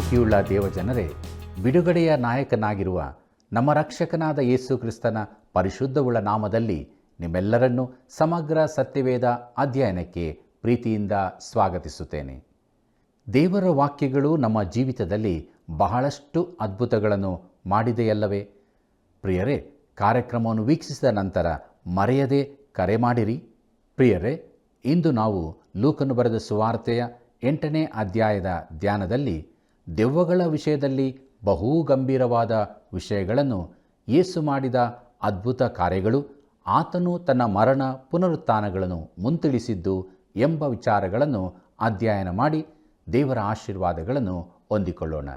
ಪ್ರೀತಿಯುಳ್ಳ ದೇವಜನರೇ, ಬಿಡುಗಡೆಯ ನಾಯಕನಾಗಿರುವ ನಮ್ಮ ರಕ್ಷಕನಾದ ಯೇಸು ಕ್ರಿಸ್ತನ ಪರಿಶುದ್ಧವುಳ್ಳ ನಾಮದಲ್ಲಿ ನಿಮ್ಮೆಲ್ಲರನ್ನೂ ಸಮಗ್ರ ಸತ್ಯವೇದ ಅಧ್ಯಯನಕ್ಕೆ ಪ್ರೀತಿಯಿಂದ ಸ್ವಾಗತಿಸುತ್ತೇನೆ. ದೇವರ ವಾಕ್ಯಗಳು ನಮ್ಮ ಜೀವಿತದಲ್ಲಿ ಬಹಳಷ್ಟು ಅದ್ಭುತಗಳನ್ನು ಮಾಡಿದೆಯಲ್ಲವೇ? ಪ್ರಿಯರೇ, ಕಾರ್ಯಕ್ರಮವನ್ನು ವೀಕ್ಷಿಸಿದ ನಂತರ ಮರೆಯದೆ ಕರೆ ಮಾಡಿರಿ. ಪ್ರಿಯರೇ, ಇಂದು ನಾವು ಲೂಕನು ಬರೆದ ಸುವಾರ್ತೆಯ 8ನೇ ಅಧ್ಯಾಯದ ಧ್ಯಾನದಲ್ಲಿ ದೆವ್ವಗಳ ವಿಷಯದಲ್ಲಿ ಬಹು ಗಂಭೀರವಾದ ವಿಷಯಗಳನ್ನು, ಯೇಸು ಮಾಡಿದ ಅದ್ಭುತ ಕಾರ್ಯಗಳು, ಆತನು ತನ್ನ ಮರಣ ಪುನರುತ್ಥಾನಗಳನ್ನು ಮುಂತಿಳಿಸಿದ್ದು ಎಂಬ ವಿಚಾರಗಳನ್ನು ಅಧ್ಯಯನ ಮಾಡಿ ದೇವರ ಆಶೀರ್ವಾದಗಳನ್ನು ಹೊಂದಿಕೊಳ್ಳೋಣ.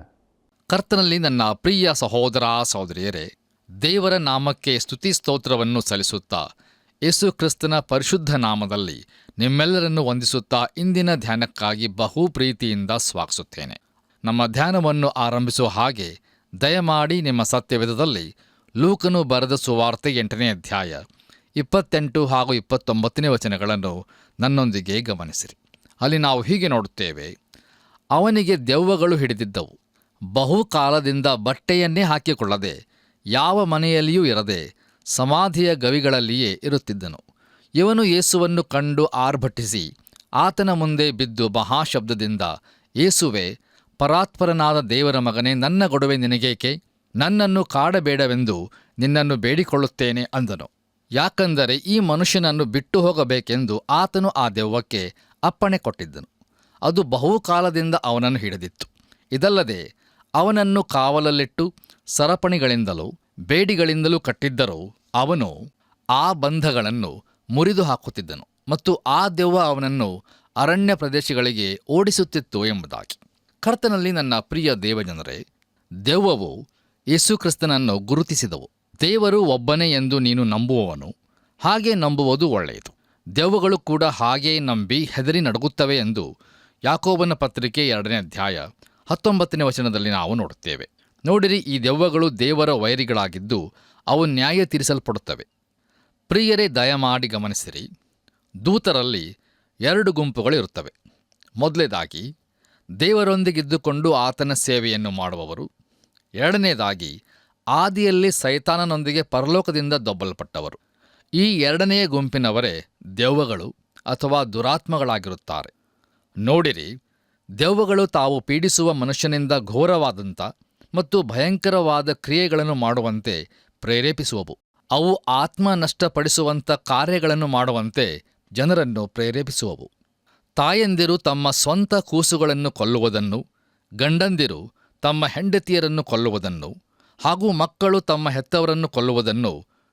ಕರ್ತನಲ್ಲಿ ನನ್ನ ಪ್ರಿಯ ಸಹೋದರ ಸಹೋದರಿಯರೇ, ದೇವರ ನಾಮಕ್ಕೆ ಸ್ತುತಿ ಸ್ತೋತ್ರವನ್ನು ಸಲ್ಲಿಸುತ್ತಾ ಯೇಸು ಕ್ರಿಸ್ತನ ಪರಿಶುದ್ಧ ನಾಮದಲ್ಲಿ ನಿಮ್ಮೆಲ್ಲರನ್ನು ವಂದಿಸುತ್ತಾ ಇಂದಿನ ಧ್ಯಾನಕ್ಕಾಗಿ ಬಹು ಪ್ರೀತಿಯಿಂದ ಸ್ವಾಗತಿಸುತ್ತೇನೆ. ನಮ್ಮ ಧ್ಯಾನವನ್ನು ಆರಂಭಿಸುವ ಹಾಗೆ ದಯಮಾಡಿ ನಿಮ್ಮ ಸತ್ಯವೇದದಲ್ಲಿ ಲೂಕನು ಬರೆದ ಸುವಾರ್ತೆ 8ನೇ ಅಧ್ಯಾಯ 28 ಹಾಗೂ 29ನೇ ವಚನಗಳನ್ನು ನನ್ನೊಂದಿಗೆ ಗಮನಿಸಿರಿ. ಅಲ್ಲಿ ನಾವು ಹೀಗೆ ನೋಡುತ್ತೇವೆ: ಅವನಿಗೆ ದೆವ್ವಗಳು ಹಿಡಿದಿದ್ದವು, ಬಹುಕಾಲದಿಂದ ಬಟ್ಟೆಯನ್ನೇ ಹಾಕಿಕೊಳ್ಳದೆ ಯಾವ ಮನೆಯಲ್ಲಿಯೂ ಇರದೆ ಸಮಾಧಿಯ ಗವಿಗಳಲ್ಲಿಯೇ ಇರುತ್ತಿದ್ದನು. ಇವನು ಯೇಸುವನ್ನು ಕಂಡು ಆರ್ಭಟಿಸಿ ಆತನ ಮುಂದೆ ಬಿದ್ದು ಮಹಾಶಬ್ದದಿಂದ, ಯೇಸುವೇ, ಪರಾತ್ಪರನಾದ ದೇವರ ಮಗನೇ, ನನ್ನ ಗೊಡವೆ ನಿನಗೇಕೆ? ನನ್ನನ್ನು ಕಾಡಬೇಡವೆಂದು ನಿನ್ನನ್ನು ಬೇಡಿಕೊಳ್ಳುತ್ತೇನೆ ಅಂದನು. ಯಾಕಂದರೆ ಈ ಮನುಷ್ಯನನ್ನು ಬಿಟ್ಟು ಹೋಗಬೇಕೆಂದು ಆತನು ಆ ದೆವ್ವಕ್ಕೆ ಅಪ್ಪಣೆ ಕೊಟ್ಟಿದ್ದನು. ಅದು ಬಹುಕಾಲದಿಂದ ಅವನನ್ನು ಹಿಡಿದಿತ್ತು. ಇದಲ್ಲದೆ ಅವನನ್ನು ಕಾವಲಲ್ಲಿಟ್ಟು ಸರಪಣಿಗಳಿಂದಲೂ ಬೇಡಿಗಳಿಂದಲೂ ಕಟ್ಟಿದ್ದರೂ ಅವನು ಆ ಬಂಧಗಳನ್ನು ಮುರಿದು ಹಾಕುತ್ತಿದ್ದನು ಮತ್ತು ಆ ದೆವ್ವ ಅವನನ್ನು ಅರಣ್ಯ ಪ್ರದೇಶಗಳಿಗೆ ಓಡಿಸುತ್ತಿತ್ತು ಎಂಬುದಾಗಿ. ಕರ್ತನಲ್ಲಿ ನನ್ನ ಪ್ರಿಯ ದೇವಜನರೇ, ದೆವ್ವವು ಯೇಸುಕ್ರಿಸ್ತನನ್ನು ಗುರುತಿಸಿದವು. ದೇವರು ಒಬ್ಬನೇ ಎಂದು ನೀನು ನಂಬುವವನು ಹಾಗೆ ನಂಬುವುದು ಒಳ್ಳೆಯದು. ದೆವ್ವಗಳು ಕೂಡ ಹಾಗೇ ನಂಬಿ ಹೆದರಿ ನಡುಗುತ್ತವೆ ಎಂದು ಯಾಕೋಬನ ಪತ್ರಿಕೆ 2ನೇ ಅಧ್ಯಾಯ 19ನೇ ವಚನದಲ್ಲಿ ನಾವು ನೋಡುತ್ತೇವೆ. ನೋಡಿರಿ, ಈ ದೆವ್ವಗಳು ದೇವರ ವೈರಿಗಳಾಗಿದ್ದು ಅವು ನ್ಯಾಯ ತೀರಿಸಲ್ಪಡುತ್ತವೆ. ಪ್ರಿಯರೇ, ದಯಮಾಡಿ ಗಮನಿಸಿರಿ. ದೂತರಲ್ಲಿ 2 ಗುಂಪುಗಳಿರುತ್ತವೆ. ಮೊದಲನೇದಾಗಿ ದೇವರೊಂದಿಗಿದ್ದುಕೊಂಡು ಆತನ ಸೇವೆಯನ್ನು ಮಾಡುವವರು. ಎರಡನೇದಾಗಿ ಆದಿಯಲ್ಲಿ ಸೈತಾನನೊಂದಿಗೆ ಪರಲೋಕದಿಂದ ದೊಬ್ಬಲ್ಪಟ್ಟವರು. ಈ ಎರಡನೆಯ ಗುಂಪಿನವರೇ ದೆವ್ವಗಳು ಅಥವಾ ದುರಾತ್ಮಗಳಾಗಿರುತ್ತಾರೆ. ನೋಡಿರಿ, ದೆವ್ವಗಳು ತಾವು ಪೀಡಿಸುವ ಮನುಷ್ಯನಿಂದ ಘೋರವಾದಂಥ ಮತ್ತು ಭಯಂಕರವಾದ ಕ್ರಿಯೆಗಳನ್ನು ಮಾಡುವಂತೆ ಪ್ರೇರೇಪಿಸುವವು. ಅವು ಆತ್ಮ ನಷ್ಟಪಡಿಸುವಂಥ ಕಾರ್ಯಗಳನ್ನು ಮಾಡುವಂತೆ ಜನರನ್ನು ಪ್ರೇರೇಪಿಸುವವು. ತಾಯಂದಿರು ತಮ್ಮ ಸ್ವಂತ ಕೂಸುಗಳನ್ನು ಕೊಲ್ಲುವುದನ್ನು, ಗಂಡಂದಿರು ತಮ್ಮ ಹೆಂಡತಿಯರನ್ನು ಕೊಲ್ಲುವುದನ್ನು ಹಾಗೂ ಮಕ್ಕಳು ತಮ್ಮ ಹೆತ್ತವರನ್ನು ಕೊಲ್ಲುವುದನ್ನು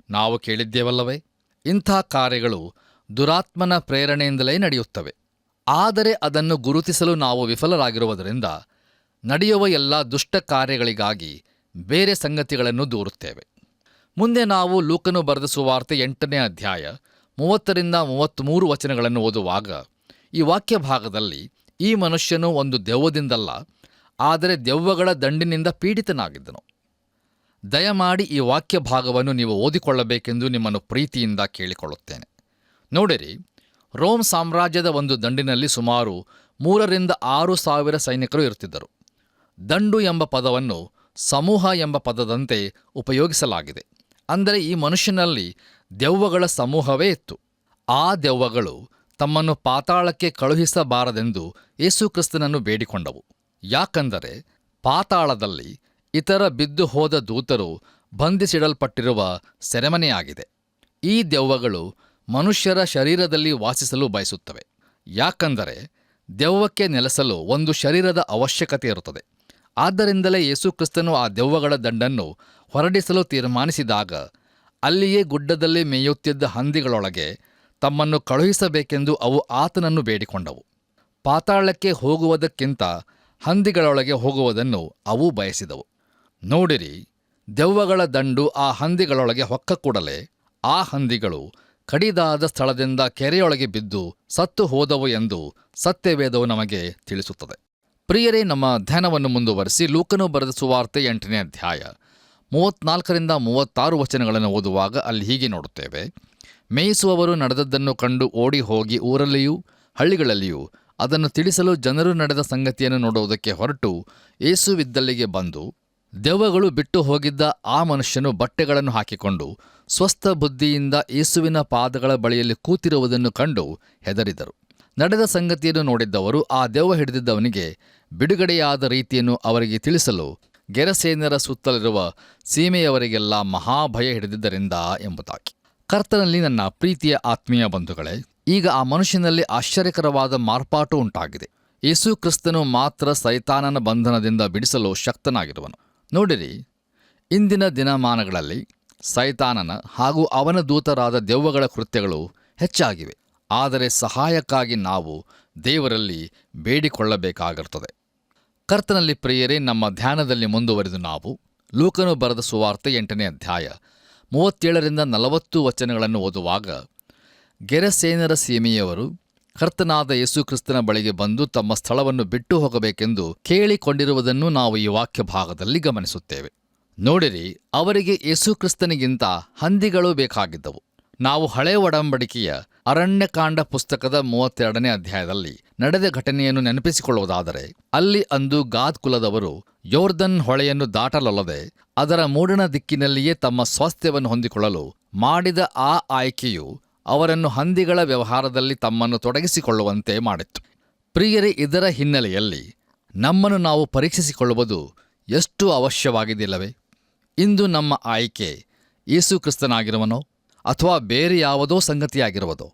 ನಾವು ಕೇಳಿದ್ದೇವಲ್ಲವೇ? ಇಂಥ ಕಾರ್ಯಗಳು ದುರಾತ್ಮನ ಪ್ರೇರಣೆಯಿಂದಲೇ ನಡೆಯುತ್ತವೆ. ಆದರೆ ಅದನ್ನು ಗುರುತಿಸಲು ನಾವು ವಿಫಲರಾಗಿರುವುದರಿಂದ ನಡೆಯುವ ಎಲ್ಲ ದುಷ್ಟ ಕಾರ್ಯಗಳಿಗಾಗಿ ಬೇರೆ ಸಂಗತಿಗಳನ್ನು ದೂರುತ್ತೇವೆ. ಮುಂದೆ ನಾವು ಲೂಕನು ಬರೆದ ಸುವಾರ್ತೆ 8ನೇ ಅಧ್ಯಾಯ 30-33 ವಚನಗಳನ್ನು ಓದುವಾಗ ಈ ವಾಕ್ಯ ಭಾಗದಲ್ಲಿ ಈ ಮನುಷ್ಯನು ಒಂದು ದೆವ್ವದಿಂದಲ್ಲ, ಆದರೆ ದೆವ್ವಗಳ ದಂಡಿನಿಂದ ಪೀಡಿತನಾಗಿದ್ದನು. ದಯಮಾಡಿ ಈ ವಾಕ್ಯ ಭಾಗವನ್ನು ನೀವು ಓದಿಕೊಳ್ಳಬೇಕೆಂದು ನಿಮ್ಮನ್ನು ಪ್ರೀತಿಯಿಂದ ಕೇಳಿಕೊಳ್ಳುತ್ತೇನೆ. ನೋಡಿರಿ, ರೋಮ್ ಸಾಮ್ರಾಜ್ಯದ ಒಂದು ದಂಡಿನಲ್ಲಿ ಸುಮಾರು 3,000-6,000 ಸೈನಿಕರು ಇರುತ್ತಿದ್ದರು. ದಂಡು ಎಂಬ ಪದವನ್ನು ಸಮೂಹ ಎಂಬ ಪದದಂತೆ ಉಪಯೋಗಿಸಲಾಗಿದೆ. ಅಂದರೆ ಈ ಮನುಷ್ಯನಲ್ಲಿ ದೆವ್ವಗಳ ಸಮೂಹವೇ ಇತ್ತು. ಆ ದೆವ್ವಗಳು ತಮ್ಮನ್ನು ಪಾತಾಳಕ್ಕೆ ಕಳುಹಿಸಬಾರದೆಂದು ಯೇಸುಕ್ರಿಸ್ತನನ್ನು ಬೇಡಿಕೊಂಡವು. ಯಾಕಂದರೆ ಪಾತಾಳದಲ್ಲಿ ಇತರ ಬಿದ್ದು ಹೋದ ದೂತರು ಬಂಧಿಸಿಡಲ್ಪಟ್ಟಿರುವ ಸೆರೆಮನೆಯಾಗಿದೆ. ಈ ದೆವ್ವಗಳು ಮನುಷ್ಯರ ಶರೀರದಲ್ಲಿ ವಾಸಿಸಲು ಬಯಸುತ್ತವೆ. ಯಾಕಂದರೆ ದೆವ್ವಕ್ಕೆ ನೆಲೆಸಲು ಒಂದು ಶರೀರದ ಅವಶ್ಯಕತೆ ಇರುತ್ತದೆ. ಆದ್ದರಿಂದಲೇ ಯೇಸುಕ್ರಿಸ್ತನು ಆ ದೆವ್ವಗಳ ದಂಡನ್ನು ಹೊರಡಿಸಲು ತೀರ್ಮಾನಿಸಿದಾಗ ಅಲ್ಲಿಯೇ ಗುಡ್ಡದಲ್ಲಿ ಮೇಯುತ್ತಿದ್ದ ಹಂದಿಗಳೊಳಗೆ ತಮ್ಮನ್ನು ಕಳುಹಿಸಬೇಕೆಂದು ಅವು ಆತನನ್ನು ಬೇಡಿಕೊಂಡವು. ಪಾತಾಳಕ್ಕೆ ಹೋಗುವುದಕ್ಕಿಂತ ಹಂದಿಗಳೊಳಗೆ ಹೋಗುವುದನ್ನು ಅವು ಬಯಸಿದವು. ನೋಡಿರಿ, ದೆವ್ವಗಳ ದಂಡು ಆ ಹಂದಿಗಳೊಳಗೆ ಹೊಕ್ಕ ಕೂಡಲೇ ಆ ಹಂದಿಗಳು ಕಡಿದಾದ ಸ್ಥಳದಿಂದ ಕೆರೆಯೊಳಗೆ ಬಿದ್ದು ಸತ್ತು ಹೋದವು ಎಂದು ಸತ್ಯವೇದವು ನಮಗೆ ತಿಳಿಸುತ್ತದೆ. ಪ್ರಿಯರೇ, ನಮ್ಮ ಧ್ಯಾನವನ್ನು ಮುಂದುವರಿಸಿ ಲೂಕನು ಬರೆದ ಸುವಾರ್ತೆ 8ನೇ ಅಧ್ಯಾಯ 34-36 ವಚನಗಳನ್ನು ಓದುವಾಗ ಅಲ್ಲಿ ಹೀಗೆ ನೋಡುತ್ತೇವೆ: ಮೇಯಿಸುವವರು ನಡೆದದ್ದನ್ನು ಕಂಡು ಓಡಿ ಹೋಗಿ ಊರಲ್ಲಿಯೂ ಹಳ್ಳಿಗಳಲ್ಲಿಯೂ ಅದನ್ನು ತಿಳಿಸಲು ಜನರು ನಡೆದ ಸಂಗತಿಯನ್ನು ನೋಡುವುದಕ್ಕೆ ಹೊರಟು ಯೇಸುವಿದ್ದಲ್ಲಿಗೆ ಬಂದು, ದೆವ್ವಗಳು ಬಿಟ್ಟು ಹೋಗಿದ್ದ ಆ ಮನುಷ್ಯನು ಬಟ್ಟೆಗಳನ್ನು ಹಾಕಿಕೊಂಡು ಸ್ವಸ್ಥ ಬುದ್ಧಿಯಿಂದ ಯೇಸುವಿನ ಪಾದಗಳ ಬಳಿಯಲ್ಲಿ ಕೂತಿರುವುದನ್ನು ಕಂಡು ಹೆದರಿದರು. ನಡೆದ ಸಂಗತಿಯನ್ನು ನೋಡಿದ್ದವರು ಆ ದೆವ್ವ ಹಿಡಿದಿದ್ದವನಿಗೆ ಬಿಡುಗಡೆಯಾದ ರೀತಿಯನ್ನು ಅವರಿಗೆ ತಿಳಿಸಲು ಗೆರಸೇನರ ಸುತ್ತಲಿರುವ ಸೀಮೆಯವರಿಗೆಲ್ಲ ಮಹಾಭಯ ಹಿಡಿದಿದ್ದರಿಂದ ಎಂಬುದಾಗಿ. ಕರ್ತನಲ್ಲಿ ನನ್ನ ಪ್ರೀತಿಯ ಆತ್ಮೀಯ ಬಂಧುಗಳೇ, ಈಗ ಆ ಮನುಷ್ಯನಲ್ಲಿ ಆಶ್ಚರ್ಯಕರವಾದ ಮಾರ್ಪಾಟು ಉಂಟಾಗಿದೆ. ಯೇಸು ಕ್ರಿಸ್ತನು ಮಾತ್ರ ಸೈತಾನನ ಬಂಧನದಿಂದ ಬಿಡಿಸಲು ಶಕ್ತನಾಗಿರುವನು. ನೋಡಿರಿ, ಇಂದಿನ ದಿನಮಾನಗಳಲ್ಲಿ ಸೈತಾನನ ಹಾಗೂ ಅವನ ದೂತರಾದ ದೆವ್ವಗಳ ಕೃತ್ಯಗಳು ಹೆಚ್ಚಾಗಿವೆ. ಆದರೆ ಸಹಾಯಕ್ಕಾಗಿ ನಾವು ದೇವರಲ್ಲಿ ಬೇಡಿಕೊಳ್ಳಬೇಕಾಗಿರುತ್ತದೆ. ಕರ್ತನಲ್ಲಿ ಪ್ರಿಯರೇ, ನಮ್ಮ ಧ್ಯಾನದಲ್ಲಿ ಮುಂದುವರಿದು ನಾವು ಲೂಕನು ಬರೆದ ಸುವಾರ್ತೆ 8ನೇ ಅಧ್ಯಾಯ 37-40 ವಚನಗಳನ್ನು ಓದುವಾಗ, ಗೆರಸೇನರ ಸೀಮೆಯವರು ಕರ್ತನಾದ ಯೇಸು ಕ್ರಿಸ್ತನ ಬಳಿಗೆ ಬಂದು ತಮ್ಮ ಸ್ಥಳವನ್ನು ಬಿಟ್ಟು ಹೋಗಬೇಕೆಂದು ಕೇಳಿಕೊಂಡಿರುವುದನ್ನು ನಾವು ಈ ವಾಕ್ಯ ಭಾಗದಲ್ಲಿ ಗಮನಿಸುತ್ತೇವೆ. ನೋಡಿರಿ, ಅವರಿಗೆ ಯೇಸು ಕ್ರಿಸ್ತನಿಗಿಂತ ಹಂದಿಗಳು ಬೇಕಾಗಿದ್ದವು. ನಾವು ಹಳೆ ಒಡಂಬಡಿಕೆಯ ಅರಣ್ಯಕಾಂಡ ಪುಸ್ತಕದ 32ನೇ ಅಧ್ಯಾಯದಲ್ಲಿ ನಡೆದ ಘಟನೆಯನ್ನು ನೆನಪಿಸಿಕೊಳ್ಳುವುದಾದರೆ, ಅಲ್ಲಿ ಅಂದು ಗಾದ್ ಕುಲದವರು ಯೋರ್ದನ್ ಹೊಳೆಯನ್ನು ದಾಟಲೊಲ್ಲದೆ ಅದರ ಮೂಡಣ ದಿಕ್ಕಿನಲ್ಲಿಯೇ ತಮ್ಮ ಸ್ವಾಸ್ಥ್ಯವನ್ನು ಹೊಂದಿಕೊಳ್ಳಲು ಮಾಡಿದ ಆ ಆಯ್ಕೆಯು ಅವರನ್ನು ಹಂದಿಗಳ ವ್ಯವಹಾರದಲ್ಲಿ ತಮ್ಮನ್ನು ತೊಡಗಿಸಿಕೊಳ್ಳುವಂತೆ ಮಾಡಿತ್ತು. ಪ್ರಿಯರೇ, ಇದರ ಹಿನ್ನೆಲೆಯಲ್ಲಿ ನಮ್ಮನ್ನು ನಾವು ಪರೀಕ್ಷಿಸಿಕೊಳ್ಳುವುದು ಎಷ್ಟು ಅವಶ್ಯವಾಗಿದ್ದಿಲ್ಲವೇ? ಇಂದು ನಮ್ಮ ಆಯ್ಕೆ ಯೇಸು ಕ್ರಿಸ್ತನಾಗಿರುವನೋ ಅಥವಾ ಬೇರೆ ಯಾವುದೋ ಸಂಗತಿಯಾಗಿರುವುದೋ?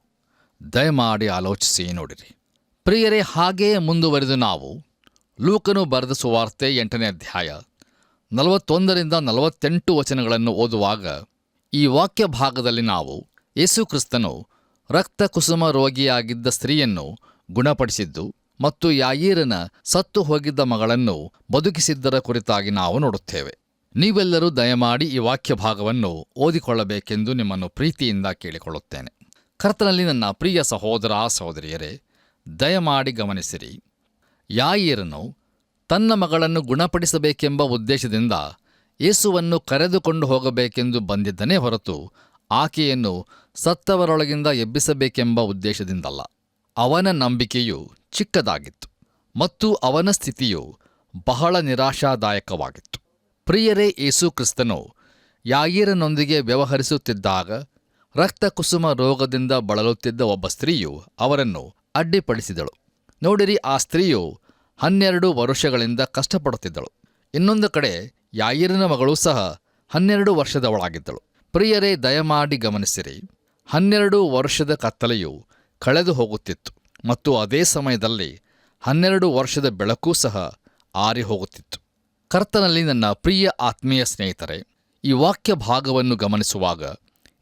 ದಯಮಾಡಿ ಆಲೋಚಿಸಿ ನೋಡಿರಿ. ಪ್ರಿಯರೇ, ಹಾಗೆಯೇ ಮುಂದುವರಿದು ನಾವು ಲೂಕನು ಬರೆದ ಸುವಾರ್ತೆ 8ನೇ ಅಧ್ಯಾಯ 41-48 ವಚನಗಳನ್ನು ಓದುವಾಗ, ಈ ವಾಕ್ಯ ಭಾಗದಲ್ಲಿ ನಾವು ಯೇಸು ಕ್ರಿಸ್ತನು ರಕ್ತ ಕುಸುಮ ರೋಗಿಯಾಗಿದ್ದ ಸ್ತ್ರೀಯನ್ನು ಗುಣಪಡಿಸಿದ್ದು ಮತ್ತು ಯಾಯೀರನ ಸತ್ತು ಹೋಗಿದ್ದ ಮಗಳನ್ನು ಬದುಕಿಸಿದ್ದರ ಕುರಿತಾಗಿ ನಾವು ನೋಡುತ್ತೇವೆ. ನೀವೆಲ್ಲರೂ ದಯಮಾಡಿ ಈ ವಾಕ್ಯ ಭಾಗವನ್ನು ಓದಿಕೊಳ್ಳಬೇಕೆಂದು ನಿಮ್ಮನ್ನು ಪ್ರೀತಿಯಿಂದ ಕೇಳಿಕೊಳ್ಳುತ್ತೇನೆ. ಕರ್ತನಲ್ಲಿ ನನ್ನ ಪ್ರಿಯ ಸಹೋದರ ಸಹೋದರಿಯರೇ, ದಯಮಾಡಿ ಗಮನಿಸಿರಿ. ಯಾಯೀರನು ತನ್ನ ಮಗಳನ್ನು ಗುಣಪಡಿಸಬೇಕೆಂಬ ಉದ್ದೇಶದಿಂದ ಯೇಸುವನ್ನು ಕರೆದುಕೊಂಡು ಹೋಗಬೇಕೆಂದು ಬಂದಿದ್ದನೇ ಹೊರತು ಆಕೆಯನ್ನು ಸತ್ತವರೊಳಗಿಂದ ಎಬ್ಬಿಸಬೇಕೆಂಬ ಉದ್ದೇಶದಿಂದಲ್ಲ. ಅವನ ನಂಬಿಕೆಯು ಚಿಕ್ಕದಾಗಿತ್ತು ಮತ್ತು ಅವನ ಸ್ಥಿತಿಯು ಬಹಳ ನಿರಾಶಾದಾಯಕವಾಗಿತ್ತು. ಪ್ರಿಯರೇ, ಯೇಸು ಕ್ರಿಸ್ತನು ಯಾಯೀರನೊಂದಿಗೆ ವ್ಯವಹರಿಸುತ್ತಿದ್ದಾಗ ರಕ್ತಕುಸುಮ ರೋಗದಿಂದ ಬಳಲುತ್ತಿದ್ದ ಒಬ್ಬ ಸ್ತ್ರೀಯು ಅವರನ್ನು ಅಡ್ಡಿಪಡಿಸಿದಳು. ನೋಡಿರಿ, ಆ ಸ್ತ್ರೀಯು 12 ವರುಷಗಳಿಂದ ಕಷ್ಟಪಡುತ್ತಿದ್ದಳು. ಇನ್ನೊಂದು ಕಡೆ ಯಾಯೀರನ ಮಗಳೂ ಸಹ 12 ವರ್ಷದವಳಾಗಿದ್ದಳು. ಪ್ರಿಯರೇ, ದಯಮಾಡಿ ಗಮನಿಸಿರಿ. 12 ವರ್ಷದ ಕತ್ತಲೆಯು ಕಳೆದು ಹೋಗುತ್ತಿತ್ತು ಮತ್ತು ಅದೇ ಸಮಯದಲ್ಲಿ 12 ವರ್ಷದ ಬೆಳಕೂ ಸಹ ಆರಿ ಹೋಗುತ್ತಿತ್ತು. ಕರ್ತನಲ್ಲಿ ನನ್ನ ಪ್ರಿಯ ಆತ್ಮೀಯ ಸ್ನೇಹಿತರೆ, ಈ ವಾಕ್ಯ ಭಾಗವನ್ನು ಗಮನಿಸುವಾಗ